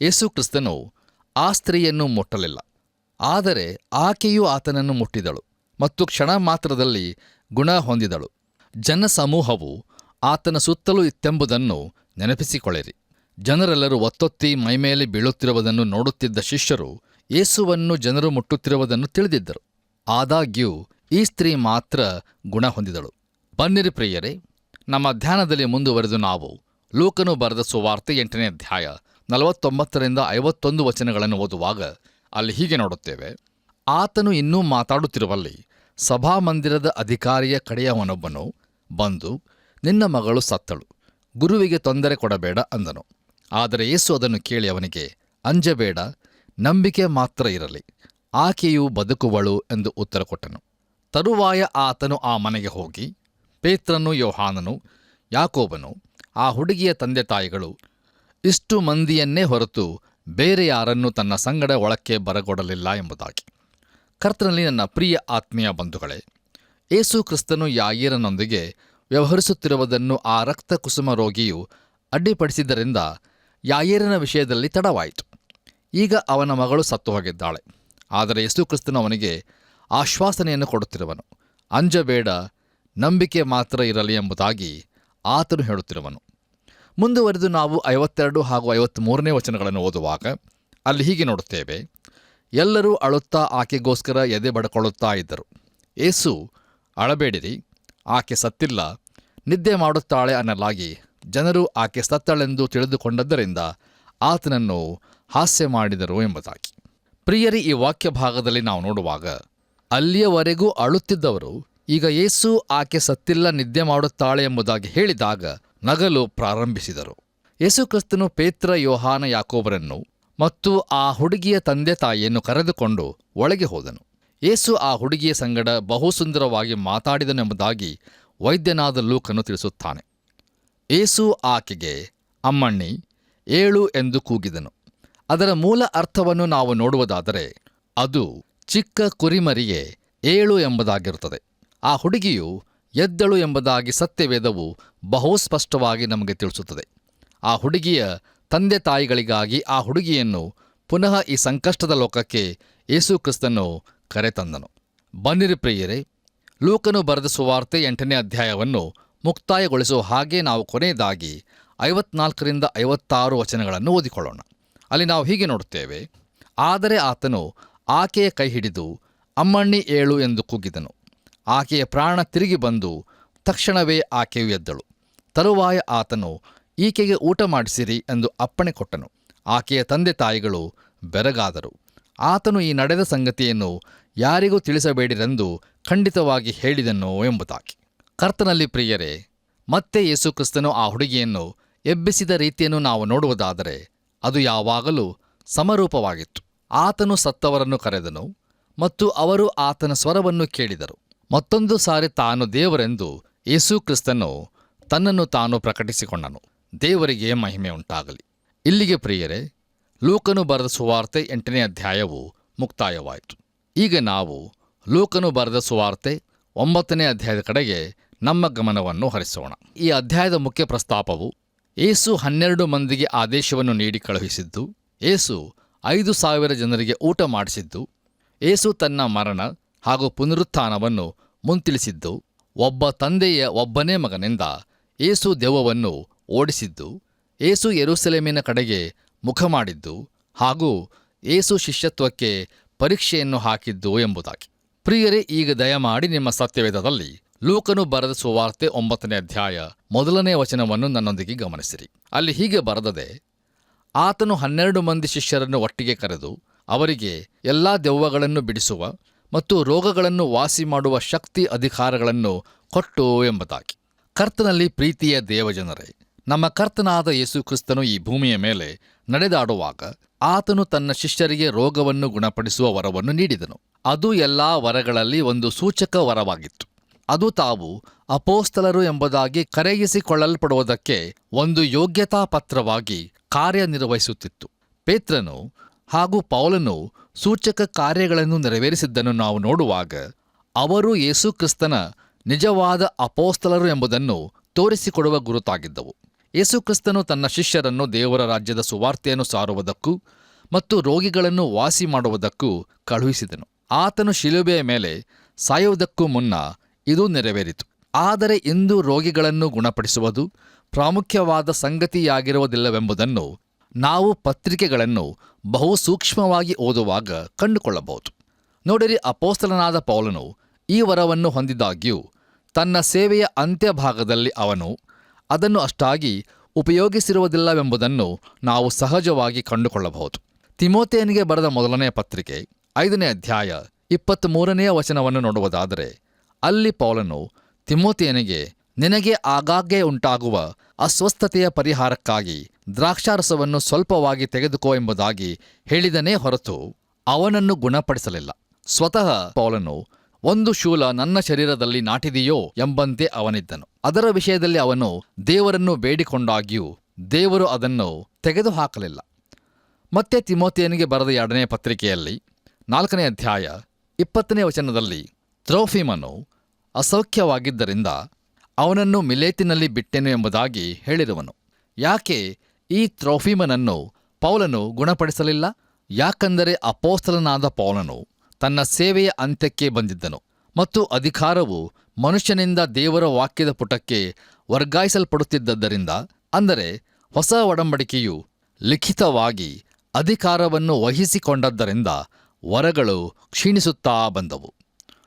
ಯೇಸು ಕ್ರಿಸ್ತನು ಆ ಸ್ತ್ರೀಯನ್ನು ಮುಟ್ಟಲಿಲ್ಲ. ಆದರೆ ಆಕೆಯು ಆತನನ್ನು ಮುಟ್ಟಿದಳು ಮತ್ತು ಕ್ಷಣ ಮಾತ್ರದಲ್ಲಿ ಗುಣ ಹೊಂದಿದಳು. ಜನಸಮೂಹವು ಆತನ ಸುತ್ತಲೂ ಇತ್ತೆಂಬುದನ್ನು ನೆನಪಿಸಿಕೊಳ್ಳಿರಿ. ಜನರೆಲ್ಲರೂ ಒತ್ತೊತ್ತಿ ಮೈಮೇಲೆ ಬೀಳುತ್ತಿರುವುದನ್ನು ನೋಡುತ್ತಿದ್ದ ಶಿಷ್ಯರು ಯೇಸುವನ್ನು ಜನರು ಮುಟ್ಟುತ್ತಿರುವುದನ್ನು ತಿಳಿದಿದ್ದರು. ಆದಾಗ್ಯೂ ಈ ಸ್ತ್ರೀ ಮಾತ್ರ ಗುಣ ಹೊಂದಿದಳು. ಬನ್ನಿರಿ ಪ್ರಿಯರೇ, ನಮ್ಮ ಧ್ಯಾನದಲ್ಲಿ ಮುಂದುವರೆದು ನಾವು ಲೂಕನು ಬರೆದ ಸುವಾರ್ತೆ 8ನೇ ಅಧ್ಯಾಯ 49-51 ವಚನಗಳನ್ನು ಓದುವಾಗ ಅಲ್ಲಿ ಹೀಗೆ ನೋಡುತ್ತೇವೆ. ಆತನು ಇನ್ನೂ ಮಾತಾಡುತ್ತಿರುವಲ್ಲಿ ಸಭಾಮಂದಿರದ ಅಧಿಕಾರಿಯ ಕಡೆಯವನೊಬ್ಬನು ಬಂದು, ನಿನ್ನ ಮಗಳು ಸತ್ತಳು, ಗುರುವಿಗೆ ತೊಂದರೆ ಕೊಡಬೇಡ ಅಂದನು. ಆದರೆ ಯೇಸು ಅದನ್ನು ಕೇಳಿ ಅವನಿಗೆ, ಅಂಜಬೇಡ, ನಂಬಿಕೆ ಮಾತ್ರ ಇರಲಿ, ಆಕೆಯು ಬದುಕುವಳು ಎಂದು ಉತ್ತರ ಕೊಟ್ಟನು. ತರುವಾಯ ಆತನು ಆ ಮನೆಗೆ ಹೋಗಿ ಪೇತ್ರನು, ಯೋಹಾನನು, ಯಾಕೋಬನು, ಆ ಹುಡುಗಿಯ ತಂದೆ ತಾಯಿಗಳು ಇಷ್ಟು ಮಂದಿಯನ್ನೇ ಹೊರತು ಬೇರೆ ಯಾರನ್ನೂ ತನ್ನ ಸಂಗಡ ಒಳಕ್ಕೆ ಬರಗೊಡಲಿಲ್ಲ ಎಂಬುದಾಗಿ. ಕರ್ತನಲ್ಲಿ ನನ್ನ ಪ್ರಿಯ ಆತ್ಮೀಯ ಬಂಧುಗಳೇ, ಯೇಸು ಕ್ರಿಸ್ತನು ಯಾಯೀರನೊಂದಿಗೆ ವ್ಯವಹರಿಸುತ್ತಿರುವುದನ್ನು ಆ ರಕ್ತ ಕುಸುಮ ರೋಗಿಯು ಅಡ್ಡಿಪಡಿಸಿದ್ದರಿಂದ ಯಾಯೀರನ ವಿಷಯದಲ್ಲಿ ತಡವಾಯಿತು. ಈಗ ಅವನ ಮಗಳು ಸತ್ತು ಹೋಗಿದ್ದಾಳೆ. ಆದರೆ ಯೇಸು ಕ್ರಿಸ್ತನು ಅವನಿಗೆ ಆಶ್ವಾಸನೆಯನ್ನು ಕೊಡುತ್ತಿರುವನು. ಅಂಜಬೇಡ, ನಂಬಿಕೆ ಮಾತ್ರ ಇರಲಿ ಎಂಬುದಾಗಿ ಆತನು ಹೇಳುತ್ತಿರುವನು. ಮುಂದುವರೆದು ನಾವು 52 ಹಾಗೂ 53ನೇ ವಚನಗಳನ್ನು ಓದುವಾಗ ಅಲ್ಲಿ ಹೀಗೆ ನೋಡುತ್ತೇವೆ. ಎಲ್ಲರೂ ಅಳುತ್ತಾ ಆಕೆಗೋಸ್ಕರ ಎದೆ ಬಡ್ಕೊಳ್ಳುತ್ತಾ ಇದ್ದರು. ಯೇಸು, ಅಳಬೇಡಿರಿ, ಆಕೆ ಸತ್ತಿಲ್ಲ, ನಿದ್ದೆ ಮಾಡುತ್ತಾಳೆ ಅನ್ನಲಾಗಿ ಜನರು ಆಕೆ ಸತ್ತಳೆಂದು ತಿಳಿದುಕೊಂಡದ್ದರಿಂದ ಆತನನ್ನು ಹಾಸ್ಯ ಮಾಡಿದರು ಎಂಬುದಾಗಿ. ಪ್ರಿಯರಿ, ಈ ವಾಕ್ಯ ಭಾಗದಲ್ಲಿ ನಾವು ನೋಡುವಾಗ ಅಲ್ಲಿಯವರೆಗೂ ಅಳುತ್ತಿದ್ದವರು ಈಗ ಯೇಸು ಆಕೆ ಸತ್ತಿಲ್ಲ, ನಿದ್ದೆ ಮಾಡುತ್ತಾಳೆ ಎಂಬುದಾಗಿ ಹೇಳಿದಾಗ ನಗಲು ಪ್ರಾರಂಭಿಸಿದರು. ಯೇಸುಕ್ರಿಸ್ತನು ಪೇತ್ರ, ಯೋಹಾನ, ಯಾಕೋಬರನ್ನು ಮತ್ತು ಆ ಹುಡುಗಿಯ ತಂದೆ ತಾಯಿಯನ್ನು ಕರೆದುಕೊಂಡು ಒಳಗೆ ಹೋದನು. ಯೇಸು ಆ ಹುಡುಗಿಯ ಸಂಗಡ ಬಹು ಸುಂದರವಾಗಿ ಮಾತಾಡಿದನೆಂಬುದಾಗಿ ವೈದ್ಯನಾದ ಲೂಕನು ತಿಳಿಸುತ್ತಾನೆ. ಯೇಸು ಆಕೆಗೆ, ಅಮ್ಮಣ್ಣಿ, ಏಳು ಎಂದು ಕೂಗಿದನು. ಅದರ ಮೂಲ ಅರ್ಥವನ್ನು ನಾವು ನೋಡುವುದಾದರೆ ಅದು ಚಿಕ್ಕ ಕುರಿಮರಿಗೆ ಏಳು ಎಂಬುದಾಗಿರುತ್ತದೆ. ಆ ಹುಡುಗಿಯು ಎದ್ದಳು ಎಂಬುದಾಗಿ ಸತ್ಯವೇದವು ಬಹು ಸ್ಪಷ್ಟವಾಗಿ ನಮಗೆ ತಿಳಿಸುತ್ತದೆ. ಆ ಹುಡುಗಿಯ ತಂದೆ ತಾಯಿಗಳಿಗಾಗಿ ಆ ಹುಡುಗಿಯನ್ನು ಪುನಃ ಈ ಸಂಕಷ್ಟದ ಲೋಕಕ್ಕೆ ಯೇಸು ಕ್ರಿಸ್ತನು ಕರೆತಂದನು. ಬನ್ನಿರಿ ಪ್ರಿಯರೇ, ಲೂಕನು ಬರೆದ ಸುವಾರ್ತೆ 8ನೇ ಅಧ್ಯಾಯವನ್ನು ಮುಕ್ತಾಯಗೊಳಿಸುವ ಹಾಗೆ ನಾವು ಕೊನೆಯದಾಗಿ 54ರಿಂದ 56 ವಚನಗಳನ್ನು ಓದಿಕೊಳ್ಳೋಣ. ಅಲ್ಲಿ ನಾವು ಹೀಗೆ ನೋಡುತ್ತೇವೆ. ಆದರೆ ಆತನು ಆಕೆಯ ಕೈ ಹಿಡಿದು, ಅಮ್ಮಣ್ಣಿ, ಏಳು ಎಂದು ಕೂಗಿದನು. ಆಕೆಯ ಪ್ರಾಣ ತಿರುಗಿ ಬಂದು ತಕ್ಷಣವೇ ಆಕೆಯು ಎದ್ದಳು. ತರುವಾಯ ಆತನು, ಈಕೆಗೆ ಊಟ ಮಾಡಿಸಿರಿ ಎಂದು ಅಪ್ಪಣೆ ಕೊಟ್ಟನು. ಆಕೆಯ ತಂದೆ ತಾಯಿಗಳು ಬೆರಗಾದರು. ಆತನು ಈ ನಡೆದ ಸಂಗತಿಯನ್ನು ಯಾರಿಗೂ ತಿಳಿಸಬೇಡಿರೆಂದು ಖಂಡಿತವಾಗಿ ಹೇಳಿದನು ಎಂಬುದಾಗಿ. ಕರ್ತನಲ್ಲಿ ಪ್ರಿಯರೇ, ಮತ್ತೆ ಯೇಸುಕ್ರಿಸ್ತನು ಆ ಹುಡುಗಿಯನ್ನು ಎಬ್ಬಿಸಿದ ರೀತಿಯನ್ನು ನಾವು ನೋಡುವುದಾದರೆ ಅದು ಯಾವಾಗಲೂ ಸಮರೂಪವಾಗಿತ್ತು. ಆತನು ಸತ್ತವರನ್ನು ಕರೆದನು ಮತ್ತು ಅವರು ಆತನ ಸ್ವರವನ್ನು ಕೇಳಿದರು. ಮತ್ತೊಂದು ಸಾರಿ ತಾನು ದೇವರೆಂದು ಯೇಸುಕ್ರಿಸ್ತನು ತನ್ನನ್ನು ತಾನು ಪ್ರಕಟಿಸಿಕೊಂಡನು. ದೇವರಿಗೆ ಮಹಿಮೆ ಉಂಟಾಗಲಿ. ಇಲ್ಲಿಗೆ ಪ್ರಿಯರೇ, ಲೂಕನು ಬರೆದ ಸುವಾರ್ತೆ 8ನೇ ಅಧ್ಯಾಯವು ಮುಕ್ತಾಯವಾಯಿತು. ಈಗ ನಾವು ಲೂಕನು ಬರೆದ ಸುವಾರ್ತೆ 9ನೇ ಅಧ್ಯಾಯದ ಕಡೆಗೆ ನಮ್ಮ ಗಮನವನ್ನು ಹರಿಸೋಣ. ಈ ಅಧ್ಯಾಯದ ಮುಖ್ಯ ಪ್ರಸ್ತಾಪವು ಯೇಸು 12 ಮಂದಿಗೆ ಆದೇಶವನ್ನು ನೀಡಿ ಕಳುಹಿಸಿದ್ದು, ಯೇಸು 5,000 ಜನರಿಗೆ ಊಟ ಮಾಡಿಸಿದ್ದು, ಯೇಸು ತನ್ನ ಮರಣ ಹಾಗೂ ಪುನರುತ್ಥಾನವನ್ನು ಮುಂತಿಳಿಸಿದ್ದು, ಒಬ್ಬ ತಂದೆಯ ಒಬ್ಬನೇ ಮಗನಿಂದ ಯೇಸು ದೆವ್ವವನ್ನು ಓಡಿಸಿದ್ದು, ಯೇಸು ಯೆರೂಸಲೇಮಿನ ಕಡೆಗೆ ಮುಖ ಮಾಡಿದ್ದು ಹಾಗೂ ಯೇಸು ಶಿಷ್ಯತ್ವಕ್ಕೆ ಪರೀಕ್ಷೆಯನ್ನು ಹಾಕಿದ್ದು ಎಂಬುದಾಗಿ. ಪ್ರಿಯರೇ, ಈಗ ದಯಮಾಡಿ ನಿಮ್ಮ ಸತ್ಯವೇದದಲ್ಲಿ ಲೂಕನು ಬರೆದ ಸುವಾರ್ತೆ 9ನೇ ಅಧ್ಯಾಯ 1ನೇ ವಚನವನ್ನು ನನ್ನೊಂದಿಗೆ ಗಮನಿಸಿರಿ. ಅಲ್ಲಿ ಹೀಗೆ ಬರೆದದೆ, ಆತನು 12 ಮಂದಿ ಶಿಷ್ಯರನ್ನು ಒಟ್ಟಿಗೆ ಕರೆದು ಅವರಿಗೆ ಎಲ್ಲಾ ದೆವ್ವಗಳನ್ನು ಬಿಡಿಸುವ ಮತ್ತು ರೋಗಗಳನ್ನು ವಾಸಿ ಮಾಡುವ ಶಕ್ತಿ ಅಧಿಕಾರಗಳನ್ನು ಕೊಟ್ಟು ಎಂಬುದಾಗಿ. ಕರ್ತನಲ್ಲಿ ಪ್ರೀತಿಯ ದೇವಜನರೇ, ನಮ್ಮ ಕರ್ತನಾದ ಯೇಸು ಕ್ರಿಸ್ತನು ಈ ಭೂಮಿಯ ಮೇಲೆ ನಡೆದಾಡುವಾಗ ಆತನು ತನ್ನ ಶಿಷ್ಯರಿಗೆ ರೋಗವನ್ನು ಗುಣಪಡಿಸುವ ವರವನ್ನು ನೀಡಿದನು. ಅದು ಎಲ್ಲಾ ವರಗಳಲ್ಲಿ ಒಂದು ಸೂಚಕ ವರವಾಗಿತ್ತು. ಅದು ತಾವು ಅಪೋಸ್ತಲರು ಎಂಬುದಾಗಿ ಕರೆಯಿಸಿಕೊಳ್ಳಲ್ಪಡುವುದಕ್ಕೆ ಒಂದು ಯೋಗ್ಯತಾ ಪತ್ರವಾಗಿ ಕಾರ್ಯನಿರ್ವಹಿಸುತ್ತಿತ್ತು. ಪೇತ್ರನು ಹಾಗೂ ಪೌಲನು ಸೂಚಕ ಕಾರ್ಯಗಳನ್ನು ನೆರವೇರಿಸಿದ್ದನ್ನು ನಾವು ನೋಡುವಾಗ ಅವರು ಯೇಸುಕ್ರಿಸ್ತನ ನಿಜವಾದ ಅಪೋಸ್ತಲರು ಎಂಬುದನ್ನು ತೋರಿಸಿಕೊಡುವ ಗುರುತಾಗಿದ್ದವು. ಯೇಸುಕ್ರಿಸ್ತನು ತನ್ನ ಶಿಷ್ಯರನ್ನು ದೇವರ ರಾಜ್ಯದ ಸುವಾರ್ತೆಯನ್ನು ಸಾರುವುದಕ್ಕೂ ಮತ್ತು ರೋಗಿಗಳನ್ನು ವಾಸಿ ಮಾಡುವುದಕ್ಕೂ ಕಳುಹಿಸಿದನು. ಆತನು ಶಿಲುಬೆಯ ಮೇಲೆ ಸಾಯುವುದಕ್ಕೂ ಮುನ್ನ ಇದು ನೆರವೇರಿತು. ಆದರೆ ಇಂದು ರೋಗಿಗಳನ್ನು ಗುಣಪಡಿಸುವುದು ಪ್ರಾಮುಖ್ಯವಾದ ಸಂಗತಿಯಾಗಿರುವುದಿಲ್ಲವೆಂಬುದನ್ನು ನಾವು ಪತ್ರಿಕೆಗಳನ್ನು ಬಹು ಸೂಕ್ಷ್ಮವಾಗಿ ಓದುವಾಗ ಕಂಡುಕೊಳ್ಳಬಹುದು. ನೋಡಿರಿ, ಅಪೋಸ್ತಲನಾದ ಪೌಲನು ಈ ವರವನ್ನು ಹೊಂದಿದಾಗ್ಯೂ ತನ್ನ ಸೇವೆಯ ಅಂತ್ಯಭಾಗದಲ್ಲಿ ಅವನು ಅದನ್ನು ಅಷ್ಟಾಗಿ ಉಪಯೋಗಿಸಿರುವುದಿಲ್ಲವೆಂಬುದನ್ನು ನಾವು ಸಹಜವಾಗಿ ಕಂಡುಕೊಳ್ಳಬಹುದು. ತಿಮೋಥೆಯನಿಗೆ ಬರೆದ 1ನೇ ಪತ್ರಿಕೆ 5ನೇ ಅಧ್ಯಾಯ 23ನೇ ವಚನವನ್ನು ನೋಡುವುದಾದರೆ ಅಲ್ಲಿ ಪೌಲನು ತಿಮೋಥೆಯನಿಗೆ, ನಿನಗೆ ಆಗಾಗ್ಗೆ ಉಂಟಾಗುವ ಅಸ್ವಸ್ಥತೆಯ ಪರಿಹಾರಕ್ಕಾಗಿ ದ್ರಾಕ್ಷಾರಸವನ್ನು ಸ್ವಲ್ಪವಾಗಿ ತೆಗೆದುಕೋ ಎಂಬುದಾಗಿ ಹೇಳಿದನೇ ಹೊರತು ಅವನನ್ನು ಗುಣಪಡಿಸಲಿಲ್ಲ. ಸ್ವತಃ ಪೌಲನು, ಒಂದು ಶೂಲ ನನ್ನ ಶರೀರದಲ್ಲಿ ನಾಟಿದೆಯೋ ಎಂಬಂತೆ ಅವನಿದ್ದನು. ಅದರ ವಿಷಯದಲ್ಲಿ ಅವನು ದೇವರನ್ನು ಬೇಡಿಕೊಂಡಾಗ್ಯೂ ದೇವರು ಅದನ್ನು ತೆಗೆದುಹಾಕಲಿಲ್ಲ. ಮತ್ತೆ ತಿಮೋಥೆಯನಿಗೆ ಬರೆದ 2ನೇ ಪತ್ರಿಕೆಯಲ್ಲಿ 4ನೇ ಅಧ್ಯಾಯ 20ನೇ ವಚನದಲ್ಲಿ ತ್ರೊಫಿಮನು ಅಸೌಖ್ಯವಾಗಿದ್ದರಿಂದ ಅವನನ್ನು ಮಿಲೇತಿನಲ್ಲಿ ಬಿಟ್ಟೆನು ಎಂಬುದಾಗಿ ಹೇಳಿರುವನು. ಯಾಕೆ ಈ ತ್ರೊಫಿಮನನ್ನು ಪೌಲನು ಗುಣಪಡಿಸಲಿಲ್ಲ? ಯಾಕಂದರೆ ಅಪೋಸ್ತಲನಾದ ಪೌಲನು ತನ್ನ ಸೇವೆಯ ಅಂತ್ಯಕ್ಕೆ ಬಂದಿದ್ದನು ಮತ್ತು ಅಧಿಕಾರವು ಮನುಷ್ಯನಿಂದ ದೇವರ ವಾಕ್ಯದ ಪುಟಕ್ಕೆ ವರ್ಗಾಯಿಸಲ್ಪಡುತ್ತಿದ್ದರಿಂದ, ಅಂದರೆ ಹೊಸ ಒಡಂಬಡಿಕೆಯು ಲಿಖಿತವಾಗಿ ಅಧಿಕಾರವನ್ನು ವಹಿಸಿಕೊಂಡದ್ದರಿಂದ ವರಗಳು ಕ್ಷೀಣಿಸುತ್ತಾ ಬಂದವು.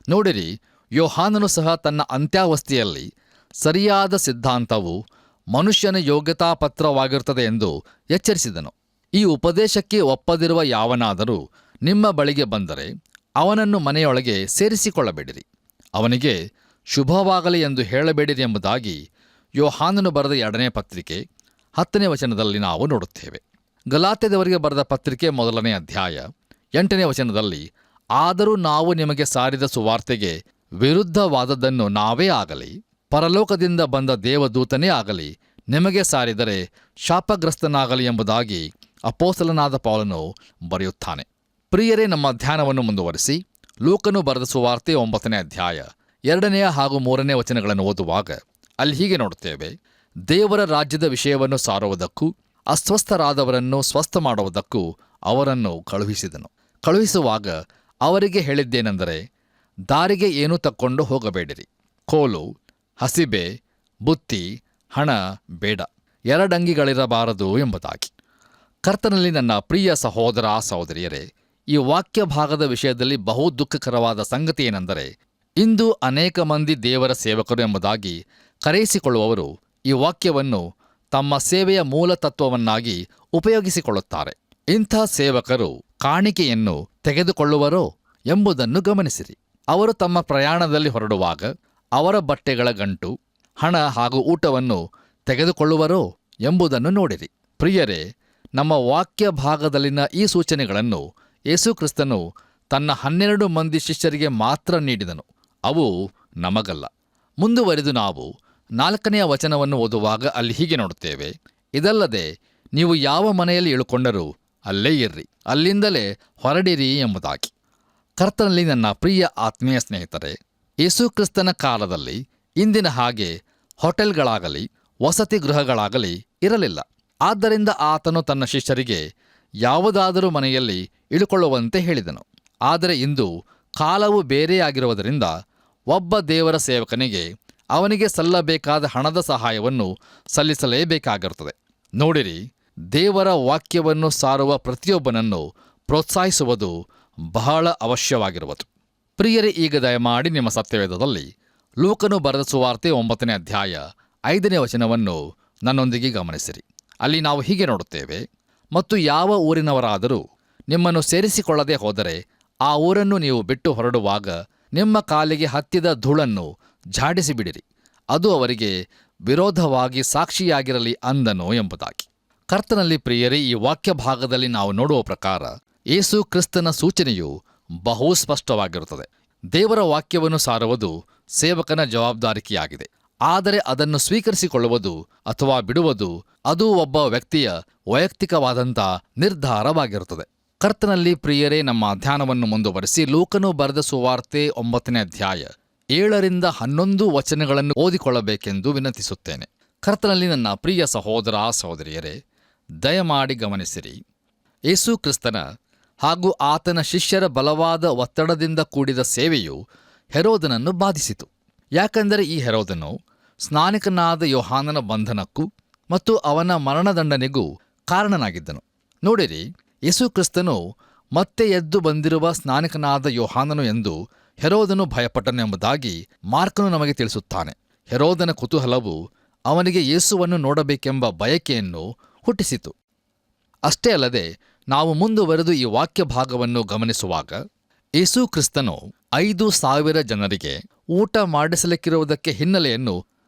ನೋಡಿರಿ, ಯೋಹಾನನು ಸಹ ತನ್ನ ಅಂತ್ಯಾವಸ್ಥೆಯಲ್ಲಿ ಸರಿಯಾದ ಸಿದ್ಧಾಂತವು ಮನುಷ್ಯನ ಯೋಗ್ಯತಾ ಪತ್ರವಾಗಿರುತ್ತದೆ ಎಂದು ಎಚ್ಚರಿಸಿದನು. ಈ ಉಪದೇಶಕ್ಕೆ ಒಪ್ಪದಿರುವ ಯಾವನಾದರೂ ನಿಮ್ಮ ಬಳಿಗೆ ಬಂದರೆ ಅವನನ್ನು ಮನೆಯೊಳಗೆ ಸೇರಿಸಿಕೊಳ್ಳಬೇಡಿರಿ, ಅವನಿಗೆ ಶುಭವಾಗಲಿ ಎಂದು ಹೇಳಬೇಡಿರಿ ಎಂಬುದಾಗಿ ಯೋಹಾನನು ಬರೆದ 2ನೇ ಪತ್ರಿಕೆ 10ನೇ ವಚನದಲ್ಲಿ ನಾವು ನೋಡುತ್ತೇವೆ. ಗಲಾತ್ಯದವರಿಗೆ ಬರೆದ ಪತ್ರಿಕೆ 1ನೇ ಅಧ್ಯಾಯ 8ನೇ ವಚನದಲ್ಲಿ, ಆದರೂ ನಾವು ನಿಮಗೆ ಸಾರಿದ ಸುವಾರ್ತೆಗೆ ವಿರುದ್ಧವಾದದ್ದನ್ನು ನಾವೇ ಆಗಲಿ ಪರಲೋಕದಿಂದ ಬಂದ ದೇವದೂತನೇ ಆಗಲಿ ನಿಮಗೆ ಸಾರಿದರೆ ಶಾಪಗ್ರಸ್ತನಾಗಲಿ ಎಂಬುದಾಗಿ ಅಪೊಸ್ತಲನಾದ ಪೌಲನು ಬರೆಯುತ್ತಾನೆ. ಪ್ರಿಯರೇ, ನಮ್ಮ ಧ್ಯಾನವನ್ನು ಮುಂದುವರಿಸಿ ಲೂಕನು ಬರೆದ ಸುವಾರ್ತೆ 9ನೇ ಅಧ್ಯಾಯ 2ನೇ ಹಾಗೂ 3ನೇ ವಚನಗಳನ್ನು ಓದುವಾಗ ಅಲ್ಲಿ ಹೀಗೆ ನೋಡುತ್ತೇವೆ. ದೇವರ ರಾಜ್ಯದ ವಿಷಯವನ್ನು ಸಾರುವುದಕ್ಕೂ ಅಸ್ವಸ್ಥರಾದವರನ್ನು ಸ್ವಸ್ಥ ಮಾಡುವುದಕ್ಕೂ ಅವರನ್ನು ಕಳುಹಿಸಿದನು. ಕಳುಹಿಸುವಾಗ ಅವರಿಗೆ ಹೇಳಿದ್ದೇನೆಂದರೆ, ದಾರಿಗೆ ಏನೂ ತಕ್ಕೊಂಡು ಹೋಗಬೇಡಿರಿ, ಕೋಲು, ಹಸಿಬೆ, ಬುತ್ತಿ, ಹಣ ಬೇಡ, 2 ಅಂಗಿಗಳಿರಬಾರದು ಎಂಬುದಾಗಿ. ಕರ್ತನಲ್ಲಿ ನನ್ನ ಪ್ರಿಯ ಸಹೋದರ ಸಹೋದರಿಯರೇ, ಈ ವಾಕ್ಯ ಭಾಗದ ವಿಷಯದಲ್ಲಿ ಬಹು ದುಃಖಕರವಾದ ಸಂಗತಿ ಏನೆಂದರೆ, ಇಂದು ಅನೇಕ ಮಂದಿ ದೇವರ ಸೇವಕರು ಎಂಬುದಾಗಿ ಕರೆಯಿಸಿಕೊಳ್ಳುವವರು ಈ ವಾಕ್ಯವನ್ನು ತಮ್ಮ ಸೇವೆಯ ಮೂಲ ತತ್ವವನ್ನಾಗಿ ಉಪಯೋಗಿಸಿಕೊಳ್ಳುತ್ತಾರೆ. ಇಂಥ ಸೇವಕರು ಕಾಣಿಕೆಯನ್ನು ತೆಗೆದುಕೊಳ್ಳುವರೋ ಎಂಬುದನ್ನು ಗಮನಿಸಿರಿ. ಅವರು ತಮ್ಮ ಪ್ರಯಾಣದಲ್ಲಿ ಹೊರಡುವಾಗ ಅವರ ಬಟ್ಟೆಗಳ ಗಂಟು, ಹಣ ಹಾಗೂ ಊಟವನ್ನು ತೆಗೆದುಕೊಳ್ಳುವರೋ ಎಂಬುದನ್ನು ನೋಡಿರಿ. ಪ್ರಿಯರೇ, ನಮ್ಮ ವಾಕ್ಯ ಭಾಗದಲ್ಲಿನ ಈ ಸೂಚನೆಗಳನ್ನು ಯೇಸುಕ್ರಿಸ್ತನು ತನ್ನ 12 ಮಂದಿ ಶಿಷ್ಯರಿಗೆ ಮಾತ್ರ ನೀಡಿದನು, ಅವು ನಮಗಲ್ಲ. ಮುಂದುವರಿದು ನಾವು 4ನೇ ವಚನವನ್ನು ಓದುವಾಗ ಅಲ್ಲಿ ಹೀಗೆ ನೋಡುತ್ತೇವೆ. ಇದಲ್ಲದೆ ನೀವು ಯಾವ ಮನೆಯಲ್ಲಿ ಇಳುಕೊಂಡರೂ ಅಲ್ಲೇ ಇರ್ರಿ, ಅಲ್ಲಿಂದಲೇ ಹೊರಡಿರಿ ಎಂಬುದಾಗಿ. ಕರ್ತನಲ್ಲಿ ನನ್ನ ಪ್ರಿಯ ಆತ್ಮೀಯ ಸ್ನೇಹಿತರೆ, ಯೇಸುಕ್ರಿಸ್ತನ ಕಾಲದಲ್ಲಿ ಇಂದಿನ ಹಾಗೆ ಹೋಟೆಲ್ಗಳಾಗಲಿ ವಸತಿ ಗೃಹಗಳಾಗಲಿ ಇರಲಿಲ್ಲ. ಆದ್ದರಿಂದ ಆತನು ತನ್ನ ಶಿಷ್ಯರಿಗೆ ಯಾವುದಾದರೂ ಮನೆಯಲ್ಲಿ ಇಳುಕೊಳ್ಳುವಂತೆ ಹೇಳಿದನು. ಆದರೆ ಇಂದು ಕಾಲವು ಬೇರೆಯಾಗಿರುವುದರಿಂದ ಒಬ್ಬ ದೇವರ ಸೇವಕನಿಗೆ ಅವನಿಗೆ ಸಲ್ಲಬೇಕಾದ ಹಣದ ಸಹಾಯವನ್ನು ಸಲ್ಲಿಸಲೇಬೇಕಾಗಿರುತ್ತದೆ. ನೋಡಿರಿ, ದೇವರ ವಾಕ್ಯವನ್ನು ಸಾರುವ ಪ್ರತಿಯೊಬ್ಬನನ್ನು ಪ್ರೋತ್ಸಾಹಿಸುವುದು ಬಹಳ ಅವಶ್ಯವಾಗಿರುವುದು. ಪ್ರಿಯರೇ, ಈಗ ದಯಮಾಡಿ ನಿಮ್ಮ ಸತ್ಯವೇದದಲ್ಲಿ ಲೂಕನು ಬರೆದ ಸುವಾರ್ತೆ 9ನೇ ಅಧ್ಯಾಯ 5ನೇ ವಚನವನ್ನು ನನ್ನೊಂದಿಗೆ ಗಮನಿಸಿರಿ. ಅಲ್ಲಿ ನಾವು ಹೀಗೆ ನೋಡುತ್ತೇವೆ. ಮತ್ತು ಯಾವ ಊರಿನವರಾದರೂ ನಿಮ್ಮನ್ನು ಸೇರಿಸಿಕೊಳ್ಳದೆ ಹೋದರೆ ಆ ಊರನ್ನು ನೀವು ಬಿಟ್ಟು ಹೊರಡುವಾಗ ನಿಮ್ಮ ಕಾಲಿಗೆ ಹತ್ತಿದ ಧೂಳನ್ನು ಝಾಡಿಸಿಬಿಡಿರಿ, ಅದು ಅವರಿಗೆ ವಿರೋಧವಾಗಿ ಸಾಕ್ಷಿಯಾಗಿರಲಿ ಅಂದನು ಎಂಬುದಾಗಿ. ಕರ್ತನಲ್ಲಿ ಪ್ರಿಯರೇ, ಈ ವಾಕ್ಯ ಭಾಗದಲ್ಲಿ ನಾವು ನೋಡುವ ಪ್ರಕಾರ ಯೇಸು ಕ್ರಿಸ್ತನ ಸೂಚನೆಯು ಬಹು ಸ್ಪಷ್ಟವಾಗಿರುತ್ತದೆ. ದೇವರ ವಾಕ್ಯವನ್ನು ಸಾರುವುದು ಸೇವಕನ ಜವಾಬ್ದಾರಿಕೆಯಾಗಿದೆ. ಆದರೆ ಅದನ್ನು ಸ್ವೀಕರಿಸಿಕೊಳ್ಳುವುದು ಅಥವಾ ಬಿಡುವುದು ಅದು ಒಬ್ಬ ವ್ಯಕ್ತಿಯ ವೈಯಕ್ತಿಕವಾದಂಥ ನಿರ್ಧಾರವಾಗಿರುತ್ತದೆ. ಕರ್ತನಲ್ಲಿ ಪ್ರಿಯರೇ, ನಮ್ಮ ಧ್ಯಾನವನ್ನು ಮುಂದುವರಿಸಿ ಲೂಕನು ಬರೆದ ಸುವಾರ್ತೆ 9ನೇ ಅಧ್ಯಾಯ 7ರಿಂದ 11 ವಚನಗಳನ್ನು ಓದಿಕೊಳ್ಳಬೇಕೆಂದು ವಿನಂತಿಸುತ್ತೇನೆ. ಕರ್ತನಲ್ಲಿ ನನ್ನ ಪ್ರಿಯ ಸಹೋದರ ಸಹೋದರಿಯರೇ, ದಯಮಾಡಿ ಗಮನಿಸಿರಿ. ಯೇಸು ಕ್ರಿಸ್ತನ ಹಾಗೂ ಆತನ ಶಿಷ್ಯರ ಬಲವಾದ ಒತ್ತಡದಿಂದ ಕೂಡಿದ ಸೇವೆಯು ಹೆರೋದನನ್ನು ಬಾಧಿಸಿತು. ಯಾಕೆಂದರೆ ಈ ಹೆರೋದನು ಸ್ನಾನಿಕನಾದ ಯೋಹಾನನ ಬಂಧನಕ್ಕೂ ಮತ್ತು ಅವನ ಮರಣದಂಡನೆಗೂ ಕಾರಣನಾಗಿದ್ದನು. ನೋಡಿರಿ, ಯೇಸು ಕ್ರಿಸ್ತನು ಮತ್ತೆ ಎದ್ದು ಬಂದಿರುವ ಸ್ನಾನಿಕನಾದ ಯೋಹಾನನು ಎಂದು ಹೆರೋದನು ಭಯಪಟ್ಟನು ಎಂಬುದಾಗಿ ಮಾರ್ಕನು ನಮಗೆ ತಿಳಿಸುತ್ತಾನೆ. ಹೆರೋದನ ಕುತೂಹಲವು ಅವನಿಗೆ ಯೇಸುವನ್ನು ನೋಡಬೇಕೆಂಬ ಬಯಕೆಯನ್ನು ಹುಟ್ಟಿಸಿತು. ಅಷ್ಟೇ ಅಲ್ಲದೆ ನಾವು ಮುಂದುವರೆದು ಈ ವಾಕ್ಯ ಭಾಗವನ್ನು ಗಮನಿಸುವಾಗ ಯೇಸು ಕ್ರಿಸ್ತನು 5,000 ಜನರಿಗೆ ಊಟ ಮಾಡಿಸಲಿಕ್ಕಿರುವುದಕ್ಕೆ ಹಿನ್ನೆಲೆಯನ್ನು